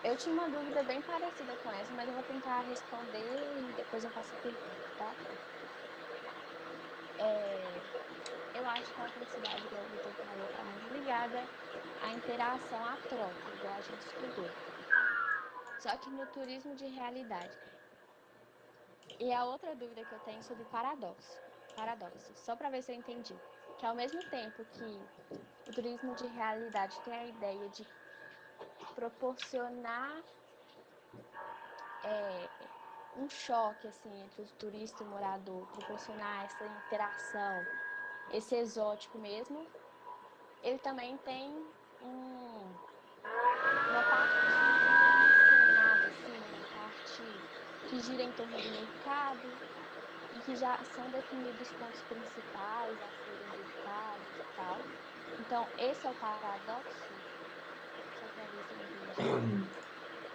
Eu tinha uma dúvida bem parecida com essa, mas eu vou tentar responder e depois eu faço a pergunta, tá? Eu acho que a autenticidade, igual o Vitor falou, está muito ligada à interação, à troca, igual a gente estudou. Só que no turismo de realidade. E a outra dúvida que eu tenho sobre paradoxo, só para ver se eu entendi. Que ao mesmo tempo que o turismo de realidade tem a ideia de proporcionar um choque assim, entre o turista e o morador, proporcionar essa interação, esse exótico mesmo, ele também tem uma parte encenada, assim, uma parte que gira em torno do mercado e que já são definidos pontos principais a serem visitados e tal. Então, esse é o paradoxo, só para ver se eu entendi.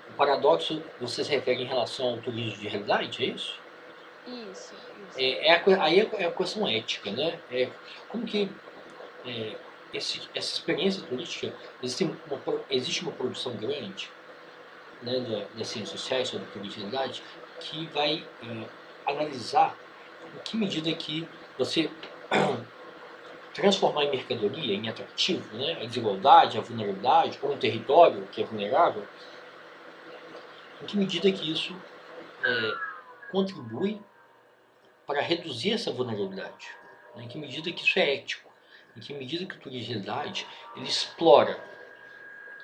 O paradoxo, você se refere em relação ao turismo de realidade, é isso? Isso. Aí é a questão ética, né? Como que essa experiência turística, existe uma produção grande, né, das ciências sociais sobre turismo de realidade que vai analisar em que medida que você transformar em mercadoria, em atrativo, né, a desigualdade, a vulnerabilidade, ou um território que é vulnerável, em que medida que isso contribui para reduzir essa vulnerabilidade, né, em que medida que isso é ético, em que medida que o turismo de realidade ele explora,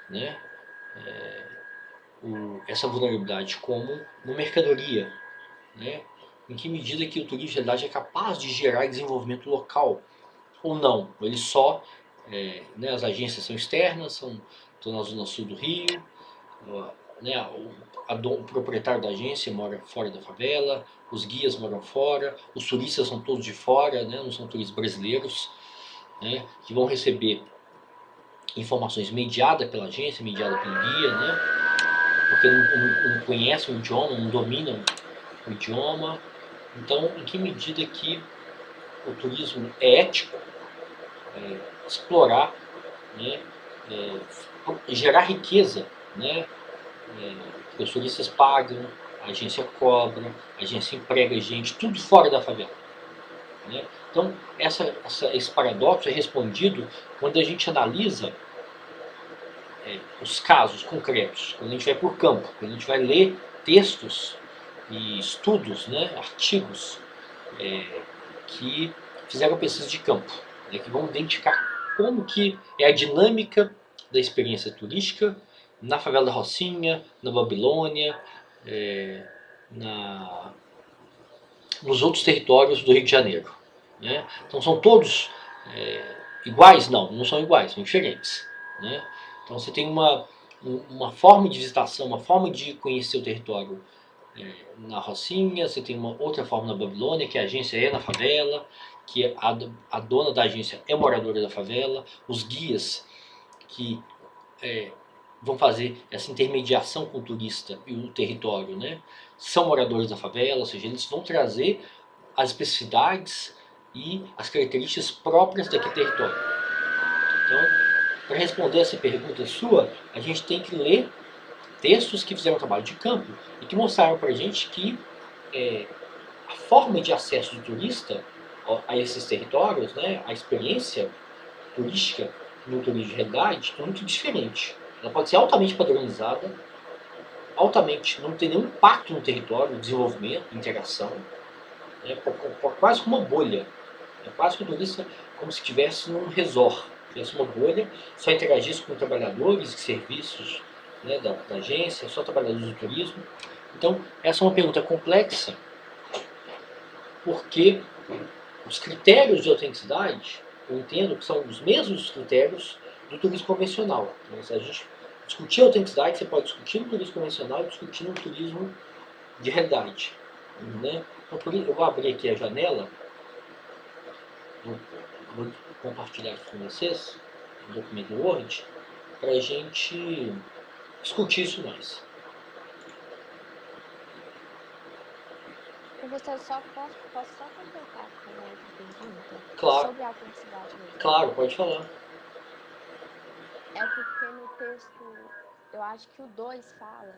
né, essa vulnerabilidade como uma mercadoria, né, em que medida que o turismo de realidade é capaz de gerar desenvolvimento local ou não. Ele só, né, as agências são externas, estão na zona sul do Rio, né, o proprietário da agência mora fora da favela, os guias moram fora, os turistas são todos de fora, né, não são turistas brasileiros, né, que vão receber informações mediadas pela agência, mediadas pelo guia, né, porque não conhecem o idioma, não dominam o idioma. Então, em que medida que o turismo é ético, explorar, né, gerar riqueza, né, que os turistas pagam, a agência cobra, a agência emprega gente, tudo fora da favela, né? Então, esse paradoxo é respondido quando a gente analisa os casos concretos, quando a gente vai por campo, quando a gente vai ler textos e estudos, né, artigos que fizeram pesquisa de campo, né, que vão identificar como que é a dinâmica da experiência turística na favela da Rocinha, na Babilônia, nos outros territórios do Rio de Janeiro, né? Então são todos iguais? Não são iguais, são diferentes, né? Então você tem uma forma de visitação, uma forma de conhecer o território na Rocinha, você tem uma outra forma na Babilônia, que a agência é na favela, que a dona da agência é moradora da favela, os guias que vão fazer essa intermediação com o turista e o território, né, são moradores da favela, ou seja, eles vão trazer as especificidades e as características próprias daquele território. Então, para responder essa pergunta sua, a gente tem que ler textos que fizeram trabalho de campo e que mostraram para a gente que a forma de acesso do turista a esses territórios, né, a experiência turística no turismo de realidade é muito diferente. Ela pode ser altamente padronizada, não ter nenhum impacto no território, desenvolvimento, interação, né, quase como uma bolha. É quase que o turista como se estivesse num resort, tivesse uma bolha, só interagisse com trabalhadores e serviços, né, da agência, só trabalhadores do turismo. Então, essa é uma pergunta complexa, porque os critérios de autenticidade, eu entendo que são os mesmos critérios do turismo convencional. Então, se a gente discutir autenticidade, você pode discutir no turismo convencional e discutir no turismo de realidade, né? Então, eu vou abrir aqui a janela, vou compartilhar aqui com vocês o documento Word, para a gente discutir isso mais. Professor, posso só completar com uma outra pergunta? Claro. Sobre a autenticidade mesmo. Claro, pode falar. É porque no texto, eu acho que o 2 fala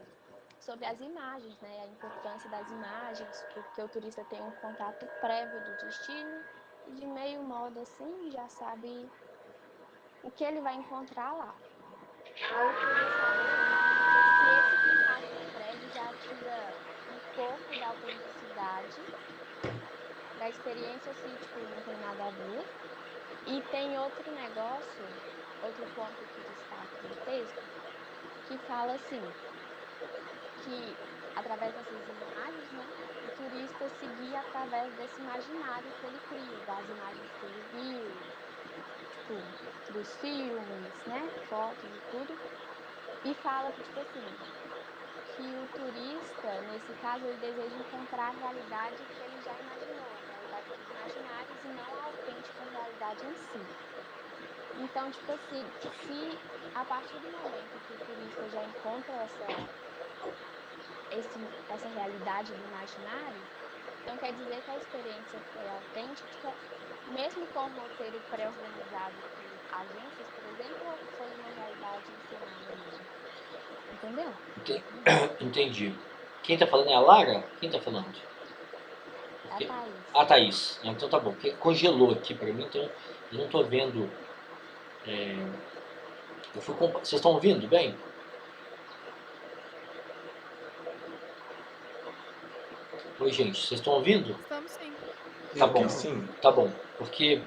sobre as imagens, né? A importância das imagens, porque o turista tem um contato prévio do destino e de meio modo assim já sabe o que ele vai encontrar lá. Aí eu queria saber se esse contato prévio já tira um pouco da autenticidade, da experiência assim, tipo, não tem nada a ver. E tem outro negócio, outro ponto que destaca no texto, que fala assim, que através dessas imagens, né, o turista se guia através desse imaginário que ele cria, das imagens que ele viu, tipo, dos filmes, né, fotos e tudo, e fala que, tipo assim, que o turista, nesse caso, ele deseja encontrar a realidade que ele já imaginou, a realidade dos imaginários e não a autêntica realidade em si. Então, tipo assim, se a partir do momento que o turista já encontra essa realidade do imaginário, então quer dizer que a experiência foi autêntica, mesmo com o roteiro pré-organizado por agências, por exemplo, ou foi uma realidade encenada mesmo? Entendeu? Entendi. Quem está falando é a Lara? Quem está falando? É a Thaís. A Thaís. Então tá bom. Porque congelou aqui para mim, então eu não estou vendo. Vocês estão ouvindo bem? Oi, gente, vocês estão ouvindo? Estamos sim. Tá bom. Sim. Tá bom. Porque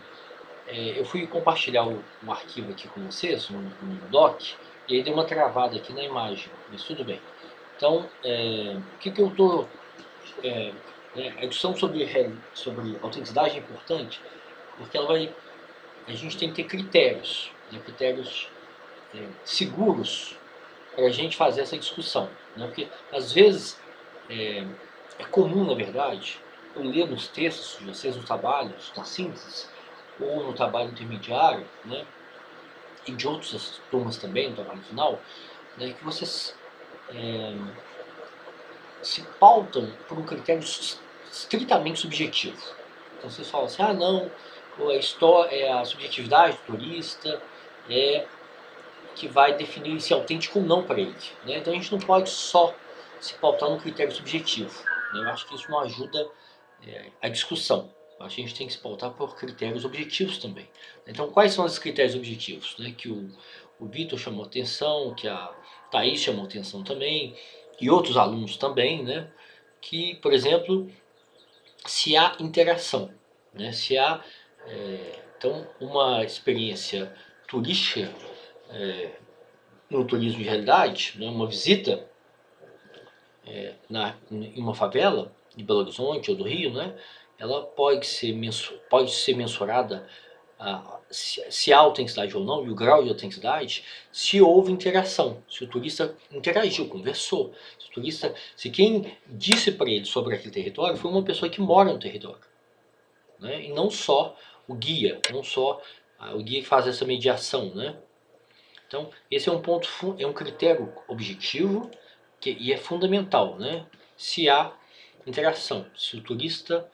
eu fui compartilhar um arquivo aqui com vocês, um doc, e aí deu uma travada aqui na imagem, mas tudo bem. Então, o que eu estou... a discussão sobre autenticidade é importante, porque a gente tem que ter critérios, né, critérios seguros para a gente fazer essa discussão. Né, porque, às vezes, é comum, na verdade, eu ler nos textos de vocês, nos trabalhos, na síntese, ou no trabalho intermediário, né, e de outras turmas também, no trabalho final, né, que vocês se pautam por um critério estritamente subjetivo. Então vocês falam assim, não, a subjetividade do turista que vai definir se é autêntico ou não para ele. Né? Então a gente não pode só se pautar no critério subjetivo, né? Eu acho que isso não ajuda a discussão. Eu acho que a gente tem que se pautar por critérios objetivos também. Então, quais são esses critérios objetivos, né, que o Vitor chamou atenção, que a Thaís chamou atenção também, e outros alunos também, né, que, por exemplo, se há interação, né, se há então uma experiência turística no turismo de realidade, né, uma visita em uma favela de Belo Horizonte ou do Rio, né, ela pode ser mensurada se há autenticidade ou não, e o grau de autenticidade, se houve interação, se o turista interagiu, conversou, se quem disse para ele sobre aquele território foi uma pessoa que mora no território, né, e não só o guia, não só o guia que faz essa mediação, né. Então, esse é um ponto, é um critério objetivo e é fundamental, né? Se há interação, se o turista,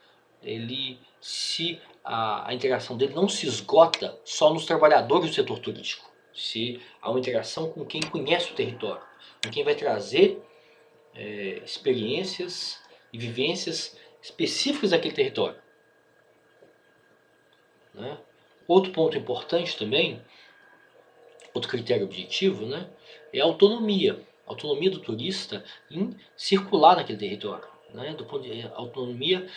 se a interação dele não se esgota só nos trabalhadores do setor turístico, se há uma interação com quem conhece o território, com quem vai trazer experiências e vivências específicas daquele território, né? Outro ponto importante também, outro critério objetivo, né, é a autonomia. A autonomia do turista em circular naquele território, né, do ponto de autonomia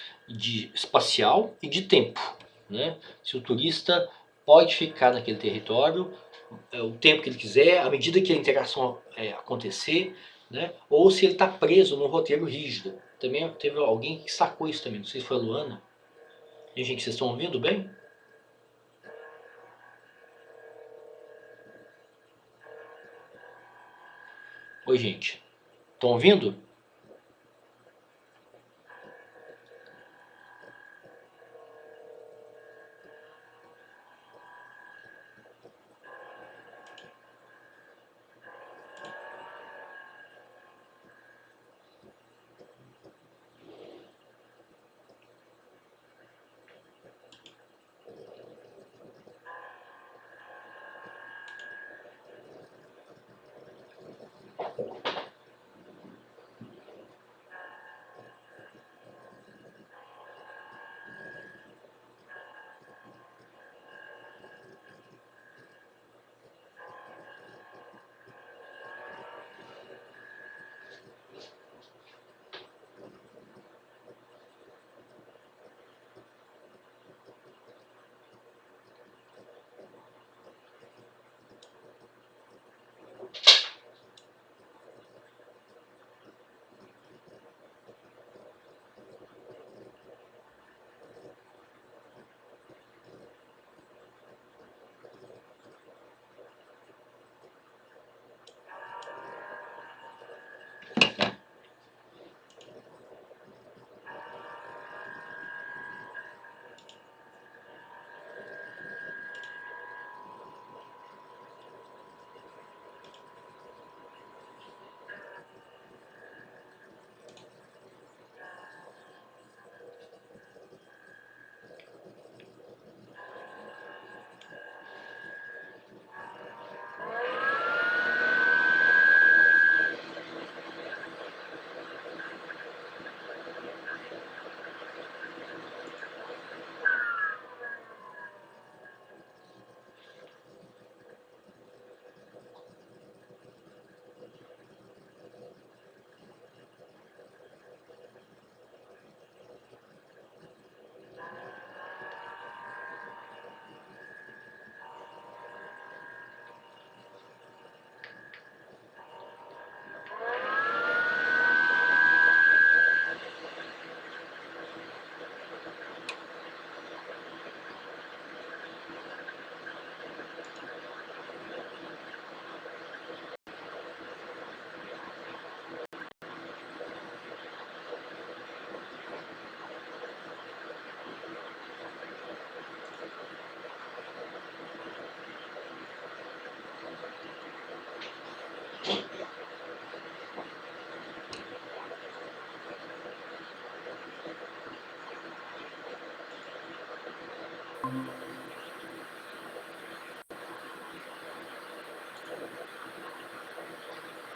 espacial e de tempo, né. Se o turista pode ficar naquele território o tempo que ele quiser, à medida que a interação acontecer, né, ou se ele está preso num roteiro rígido. Também teve alguém que sacou isso também, não sei se foi a Luana. E, gente, vocês estão ouvindo bem? Oi, gente. Estão ouvindo?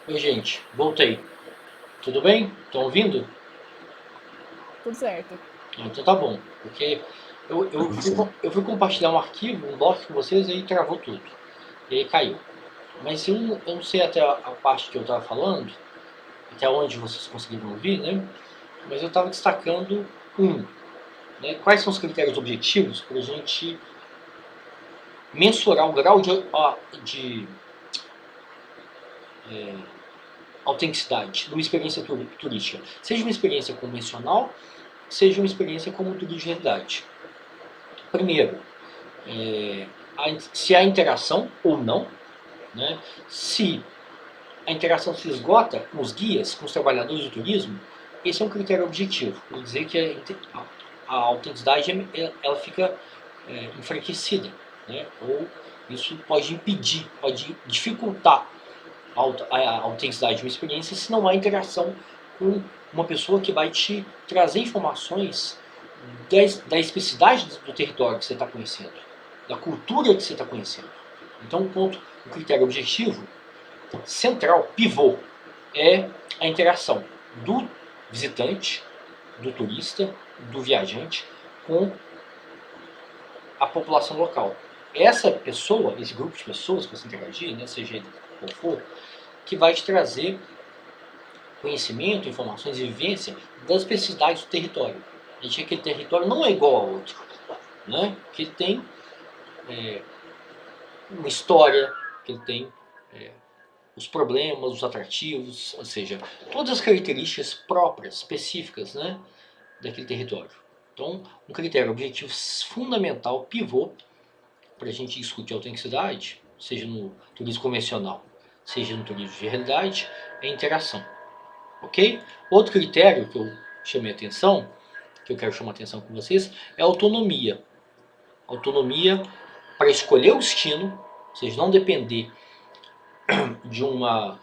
Oi, gente, voltei. Tudo bem? Estão ouvindo? Tudo certo. Então tá bom. Porque eu fui compartilhar um arquivo, um doc com vocês, e aí travou tudo. E aí caiu. Mas eu não sei até a parte que eu estava falando, até onde vocês conseguiram ouvir, né? Mas eu estava destacando né? Quais são os critérios objetivos para a gente mensurar o grau de autenticidade de uma experiência turística. Seja uma experiência convencional, seja uma experiência como turismo de realidade. Primeiro, se há interação ou não, né? Se a interação se esgota com os guias, com os trabalhadores do turismo, esse é um critério objetivo. Quer dizer que a autenticidade ela fica enfraquecida, né? Ou isso pode impedir, pode dificultar a autenticidade de uma experiência se não há interação com uma pessoa que vai te trazer informações da especificidade do território que você está conhecendo, da cultura que você está conhecendo. Então, o critério objetivo central, pivô, é a interação do visitante, do turista, do viajante com a população local. Essa pessoa, esse grupo de pessoas que você interagir, né, seja ele qual for, que vai te trazer conhecimento, informações e vivência das especificidades do território. A gente aquele território não é igual ao outro, né? Que ele tem uma história, que ele tem os problemas, os atrativos, ou seja, todas as características próprias, específicas, né, daquele território. Então, um critério objetivo fundamental, pivô, para a gente discutir a autenticidade, seja no turismo convencional, seja no turismo de realidade, é a interação. Ok? Outro critério que eu chamei a atenção, que eu quero chamar a atenção com vocês, é a autonomia. Autonomia para escolher o destino, ou seja, não depender de uma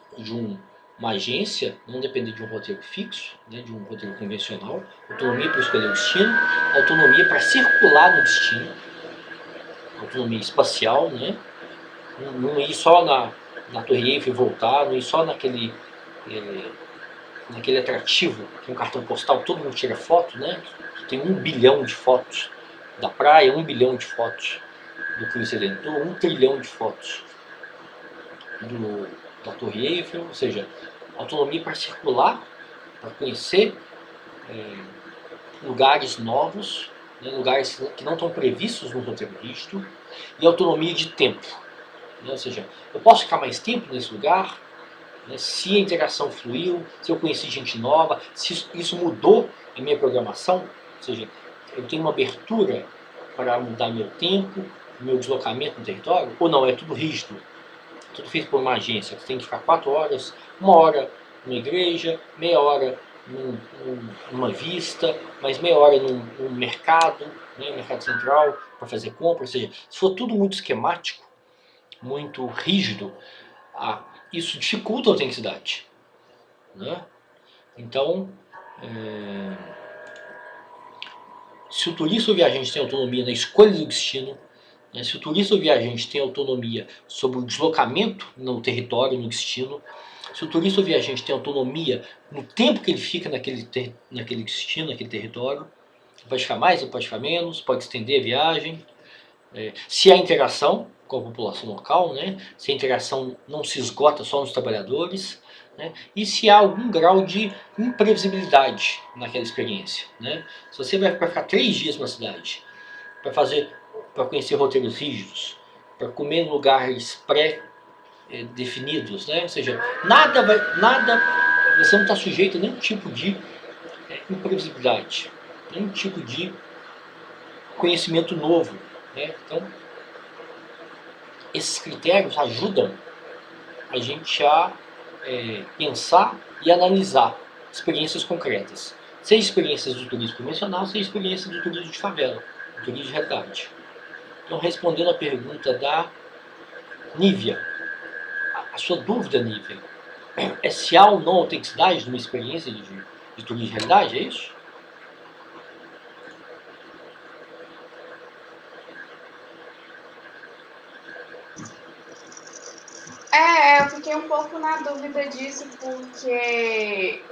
agência, não depender de um roteiro fixo, né, de um roteiro convencional, autonomia para escolher o destino, autonomia para circular no destino, autonomia espacial, né, não ir só na Torre Eiffel e voltar, não ir só naquele atrativo, que é um cartão postal, todo mundo tira foto, né, tem 1 bilhão de fotos da praia, 1 bilhão de fotos do Cristo Redentor, 1 trilhão de fotos da Torre Eiffel, ou seja, autonomia para circular, para conhecer lugares novos, né, lugares que não estão previstos no roteiro rígido, e autonomia de tempo. Né, ou seja, eu posso ficar mais tempo nesse lugar, né, se a interação fluiu, se eu conheci gente nova, se isso mudou a minha programação, ou seja, eu tenho uma abertura para mudar meu tempo, meu deslocamento no território, ou não, é tudo rígido. Tudo feito por uma agência. Você tem que ficar 4 horas, 1 hora numa igreja, meia hora numa vista, mais meia hora num mercado, né, mercado central, para fazer compra. Ou seja, se for tudo muito esquemático, muito rígido, isso dificulta a autenticidade. Né? Então, se o turista ou viajante tem autonomia na escolha do destino, né, se o turista ou viajante tem autonomia sobre o deslocamento no território, no destino, se o turista ou viajante tem autonomia no tempo que ele fica naquele destino, naquele território, pode ficar mais ou pode ficar menos, pode estender a viagem, se há interação com a população local, né, se a interação não se esgota só nos trabalhadores, né, e se há algum grau de imprevisibilidade naquela experiência. Né. Se você vai ficar 3 dias na cidade, para conhecer roteiros rígidos, para comer em lugares pré-definidos, né? Ou seja, você não está sujeito a nenhum tipo de imprevisibilidade, nenhum tipo de conhecimento novo. Né? Então, esses critérios ajudam a gente a pensar e analisar experiências concretas. Seja experiências do turismo convencional, seja experiências do turismo de favela, do turismo de realidade. Então, respondendo a pergunta da Nívia, a sua dúvida, Nívia, é se há ou não autenticidade de uma experiência de turismo de realidade, é isso? Eu fiquei um pouco na dúvida disso, porque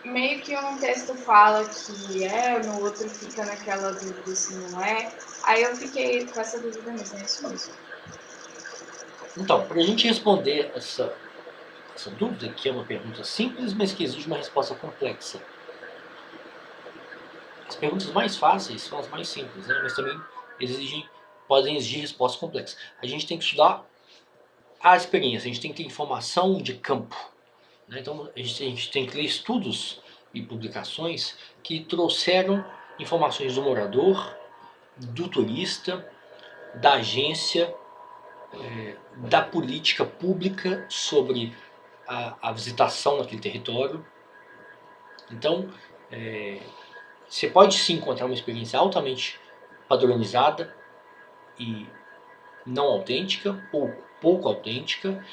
meio que um texto fala que é, no outro fica naquela dúvida se não é. Aí eu fiquei com essa dúvida mesmo, é isso mesmo. Então, para a gente responder essa dúvida, que é uma pergunta simples, mas que exige uma resposta complexa. As perguntas mais fáceis são as mais simples, né? Mas também podem exigir respostas complexas. A gente tem que estudar a experiência, a gente tem que ter informação de campo, né? Então a gente tem que ler estudos e publicações que trouxeram informações do morador, do turista, da agência, da política pública sobre a visitação naquele território. Então, você pode sim encontrar uma experiência altamente padronizada e não autêntica, ou pouco autêntica,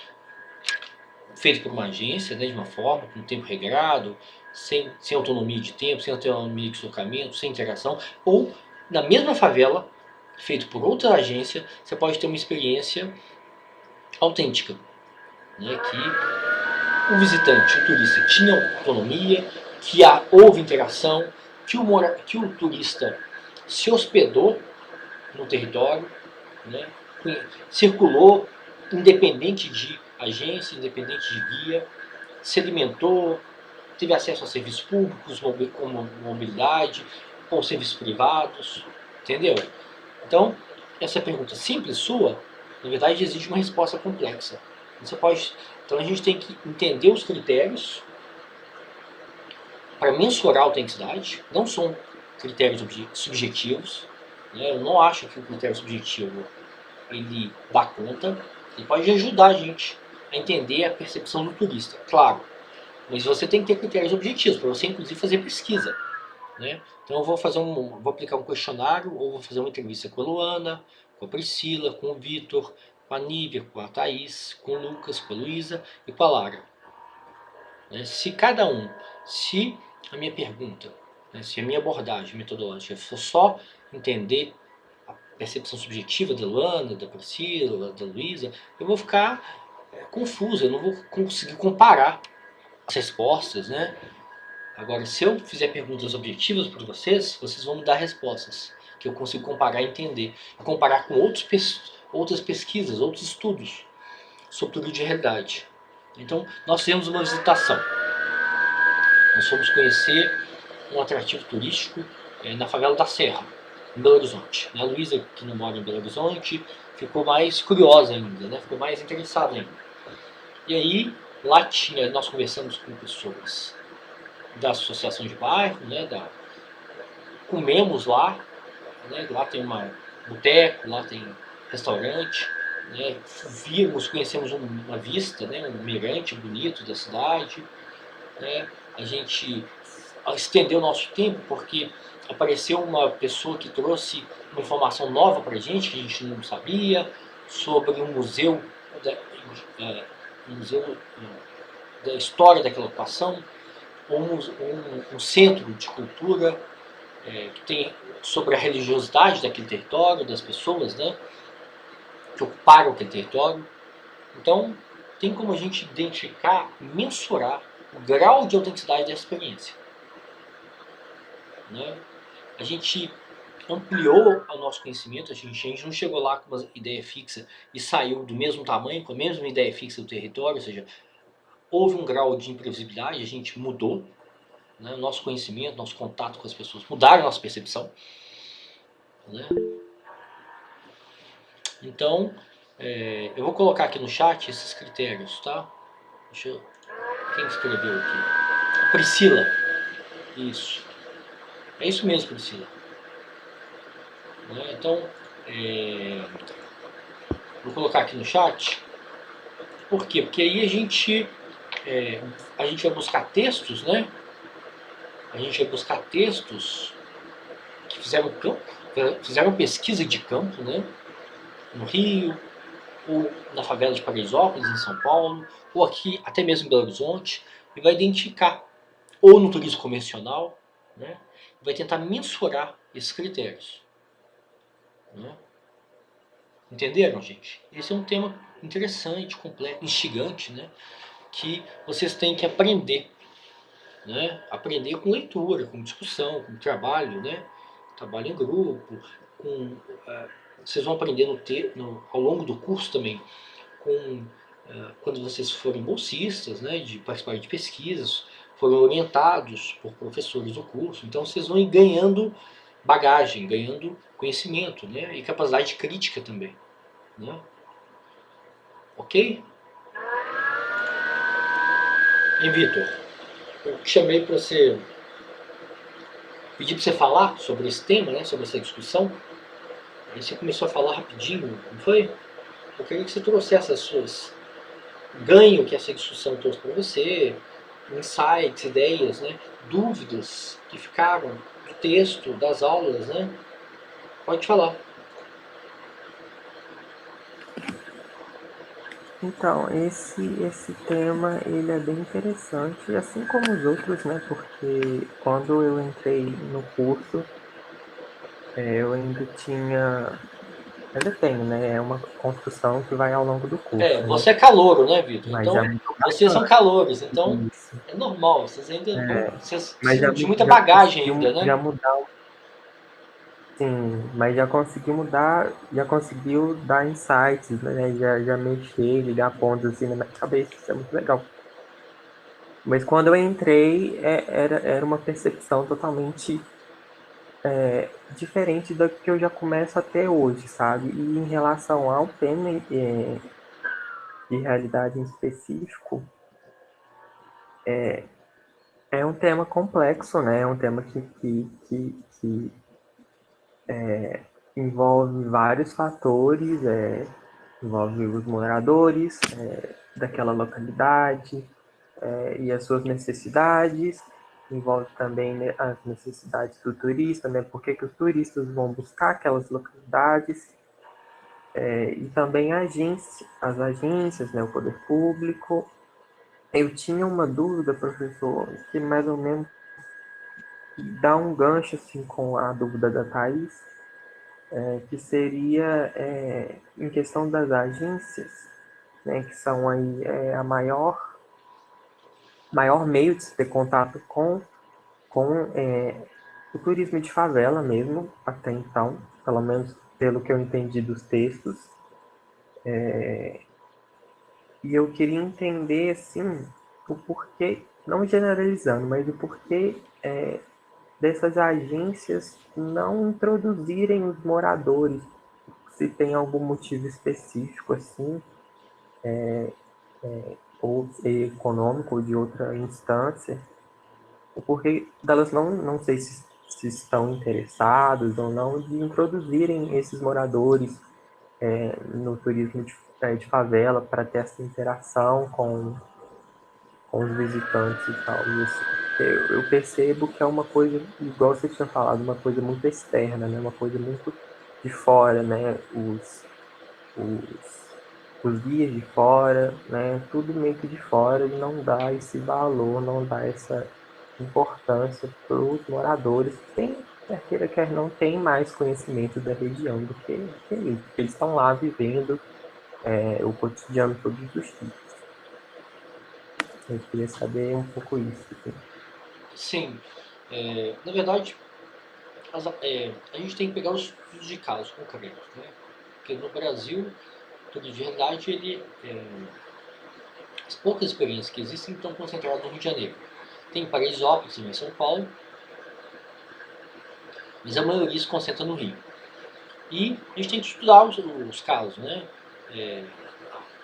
feita por uma agência, né, de uma forma, com tempo regrado, sem autonomia de tempo, sem autonomia de deslocamento, sem interação, ou na mesma favela, feito por outra agência, você pode ter uma experiência autêntica, né, que o visitante, o turista, tinha autonomia, que houve interação, que o turista se hospedou no território, né, circulou, independente de agência, independente de guia, se alimentou, teve acesso a serviços públicos, como mobilidade, com serviços privados, entendeu? Então, essa pergunta simples sua, na verdade, exige uma resposta complexa. Então a gente tem que entender os critérios para mensurar a autenticidade, não são critérios subjetivos, né? Eu não acho que o critério subjetivo ele dá conta, ele pode ajudar a gente a entender a percepção do turista, claro. Mas você tem que ter critérios objetivos, para você inclusive fazer pesquisa, né? Então eu vou aplicar um questionário, ou vou fazer uma entrevista com a Luana, com a Priscila, com o Vitor, com a Nívia, com a Thaís, com o Lucas, com a Luísa e com a Lara. Né? Se a minha pergunta, né, se a minha abordagem metodológica for só entender a percepção subjetiva da Luana, da Priscila, da Luísa, eu vou ficar confuso, eu não vou conseguir comparar as respostas, né? Agora, se eu fizer perguntas objetivas para vocês, vocês vão me dar respostas que eu consigo comparar e entender. E comparar com outras pesquisas, outros estudos sobre turismo de realidade. Então, nós fizemos uma visitação. Nós fomos conhecer um atrativo turístico na favela da Serra, em Belo Horizonte. A Luísa, que não mora em Belo Horizonte, ficou mais curiosa ainda, né? Ficou mais interessada ainda. E aí, lá nós conversamos com pessoas da associação de bairro, né? Comemos lá, né? Lá tem boteco, lá tem restaurante, né? Conhecemos uma vista, né? Um mirante bonito da cidade, né? A gente estendeu o nosso tempo porque apareceu uma pessoa que trouxe uma informação nova para a gente, que a gente não sabia, sobre um museu da história daquela ocupação, um centro de cultura que tem sobre a religiosidade daquele território, das pessoas, né, que ocuparam aquele território. Então, tem como a gente identificar, mensurar o grau de autenticidade dessa experiência. Né? A gente ampliou o nosso conhecimento, a gente não chegou lá com uma ideia fixa e saiu do mesmo tamanho, com a mesma ideia fixa do território, ou seja, houve um grau de imprevisibilidade, a gente mudou, né, o nosso conhecimento, nosso contato com as pessoas, mudaram a nossa percepção. Né? Então, eu vou colocar aqui no chat esses critérios, tá? Quem escreveu aqui? A Priscila. Isso. É isso mesmo, Priscila. Né? Então, vou colocar aqui no chat. Por quê? Porque aí a gente vai buscar textos, né? A gente vai buscar textos que fizeram pesquisa de campo, né? No Rio, ou na favela de Paraisópolis, em São Paulo, ou aqui, até mesmo em Belo Horizonte, e vai identificar, ou no turismo convencional, né? Vai tentar mensurar esses critérios. Né? Entenderam, gente? Esse é um tema interessante, complexo, instigante, né? Que vocês têm que aprender. né? Aprender com leitura, com discussão, com trabalho, né? Trabalho em grupo, com, vocês vão aprender ao longo do curso também, quando vocês forem bolsistas, né, de participar de pesquisas, foram orientados por professores do curso, então vocês vão ir ganhando bagagem, ganhando conhecimento, né, e capacidade crítica também, né? Ok? E Vitor, eu te chamei para você, pedir para você falar sobre esse tema, né, sobre essa discussão. Aí você começou a falar rapidinho, não foi? Eu queria que você trouxesse as suas ganho que essa discussão trouxe para você, insights, ideias, né, dúvidas que ficaram do texto, das aulas, né? Pode falar. Então, esse tema, ele é bem interessante, assim como os outros, né? Porque quando eu entrei no curso, eu ainda tinha, ainda tenho, né? É uma construção que vai ao longo do curso, né? Você é calouro, né, Vitor? Mas já Então, mudou vocês são bastante calouros, então isso. é normal, vocês ainda vão, É, vocês mas precisam de muita bagagem ainda, né? já mudar, sim, mas já conseguiu mudar, já conseguiu dar insights, né? Já mexer, ligar pontos assim na minha cabeça, isso é muito legal. Mas quando eu entrei, era uma percepção totalmente diferente da que eu já começo até hoje, sabe? E em relação ao tema de realidade em específico, é um tema complexo, né? É um tema que envolve vários fatores, envolve os moradores daquela localidade, e as suas necessidades, envolve também, né, as necessidades do turista, né? Por que os turistas vão buscar aquelas localidades, e também as agências, né, o poder público. Eu tinha uma dúvida, professor, que mais ou menos dá um gancho assim com a dúvida da Thais, que seria em questão das agências, né, que são aí a maior meio de se ter contato com o turismo de favela mesmo, até então, pelo menos pelo que eu entendi dos textos. E eu queria entender, assim, o porquê, não generalizando, mas o porquê dessas agências não introduzirem os moradores, se tem algum motivo específico, assim, ou econômico, ou de outra instância, o porquê delas não sei se estão interessados ou não de introduzirem esses moradores no turismo de favela para ter essa interação com os visitantes e tal. E assim, eu percebo que é uma coisa, igual você tinha falado, uma coisa muito externa, né? Uma coisa muito de fora, né? Os, os guias de fora, né? Tudo meio que de fora, e não dá esse valor, não dá essa importância para os moradores que tem, quer queira, quer não, tem mais conhecimento da região do que eles, porque eles estão lá vivendo o cotidiano todos os dias. Eu queria saber um pouco isso. Assim. Sim. Na verdade, a gente tem que pegar os estudos de caso concretos, né? Porque no Brasil, tudo de realidade, as poucas experiências que existem estão concentradas no Rio de Janeiro. Tem Paraisópolis, em São Paulo, mas a maioria se concentra no Rio. E a gente tem que estudar os casos, né?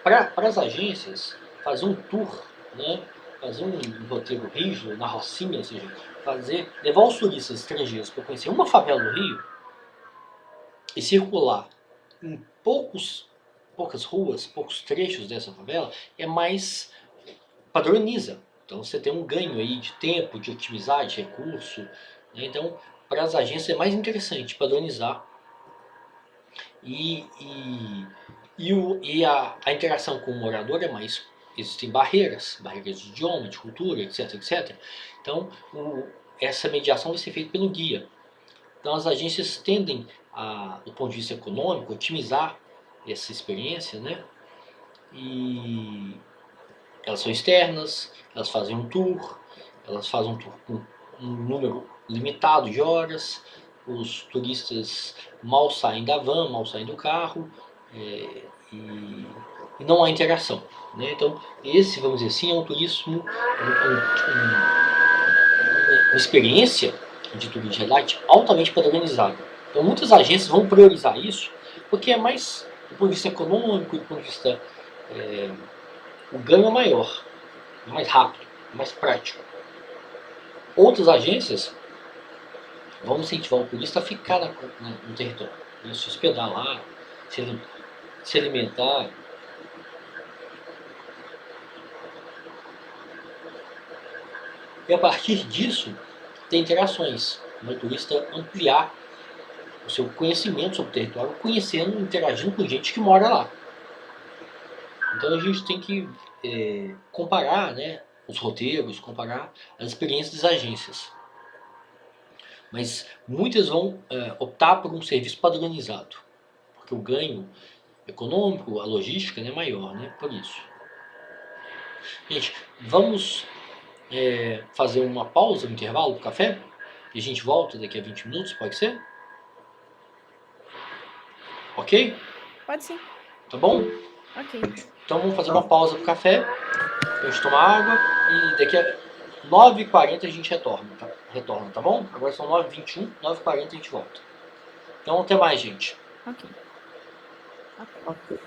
Para as agências, fazer um tour, né? Fazer um roteiro rígido, na Rocinha, ou seja, levar os turistas estrangeiros para conhecer uma favela do Rio e circular em poucas ruas, poucos trechos dessa favela, é mais padroniza. Então você tem um ganho aí de tempo, de otimizar, de recurso. Né? Então, para as agências é mais interessante padronizar a interação com o morador é mais. Existem barreiras de idioma, de cultura, etc, etc. Então, essa mediação vai ser feita pelo guia. Então, as agências tendem, do ponto de vista econômico, otimizar essa experiência, né? E elas são externas, elas fazem um tour, elas fazem um tour com um número limitado de horas, os turistas mal saem da van, mal saem do carro, e não há interação, né? Então, esse, vamos dizer assim, é um turismo, uma experiência de turismo de realidade altamente padronizada. Então, muitas agências vão priorizar isso, porque é mais, do ponto de vista econômico, do ponto de vista, o ganho é maior, mais rápido, mais prático. Outras agências vão incentivar o turista a ficar no território, né? Se hospedar lá, se alimentar. E a partir disso, tem interações. O turista ampliar o seu conhecimento sobre o território, conhecendo, interagindo com gente que mora lá. Então a gente tem que comparar, né, os roteiros, comparar as experiências das agências. Mas muitas vão optar por um serviço padronizado, porque o ganho econômico, a logística, né, é maior, né, por isso. Gente, vamos fazer uma pausa, um intervalo para o café? E a gente volta daqui a 20 minutos, pode ser? Ok? Pode sim. Tá bom? Ok. Então vamos fazer uma pausa para o café, pra gente tomar água, e daqui a 9h40 a gente retorna, tá bom? Agora são 9h21, 9h40 a gente volta. Então até mais, gente. Ok. Ok.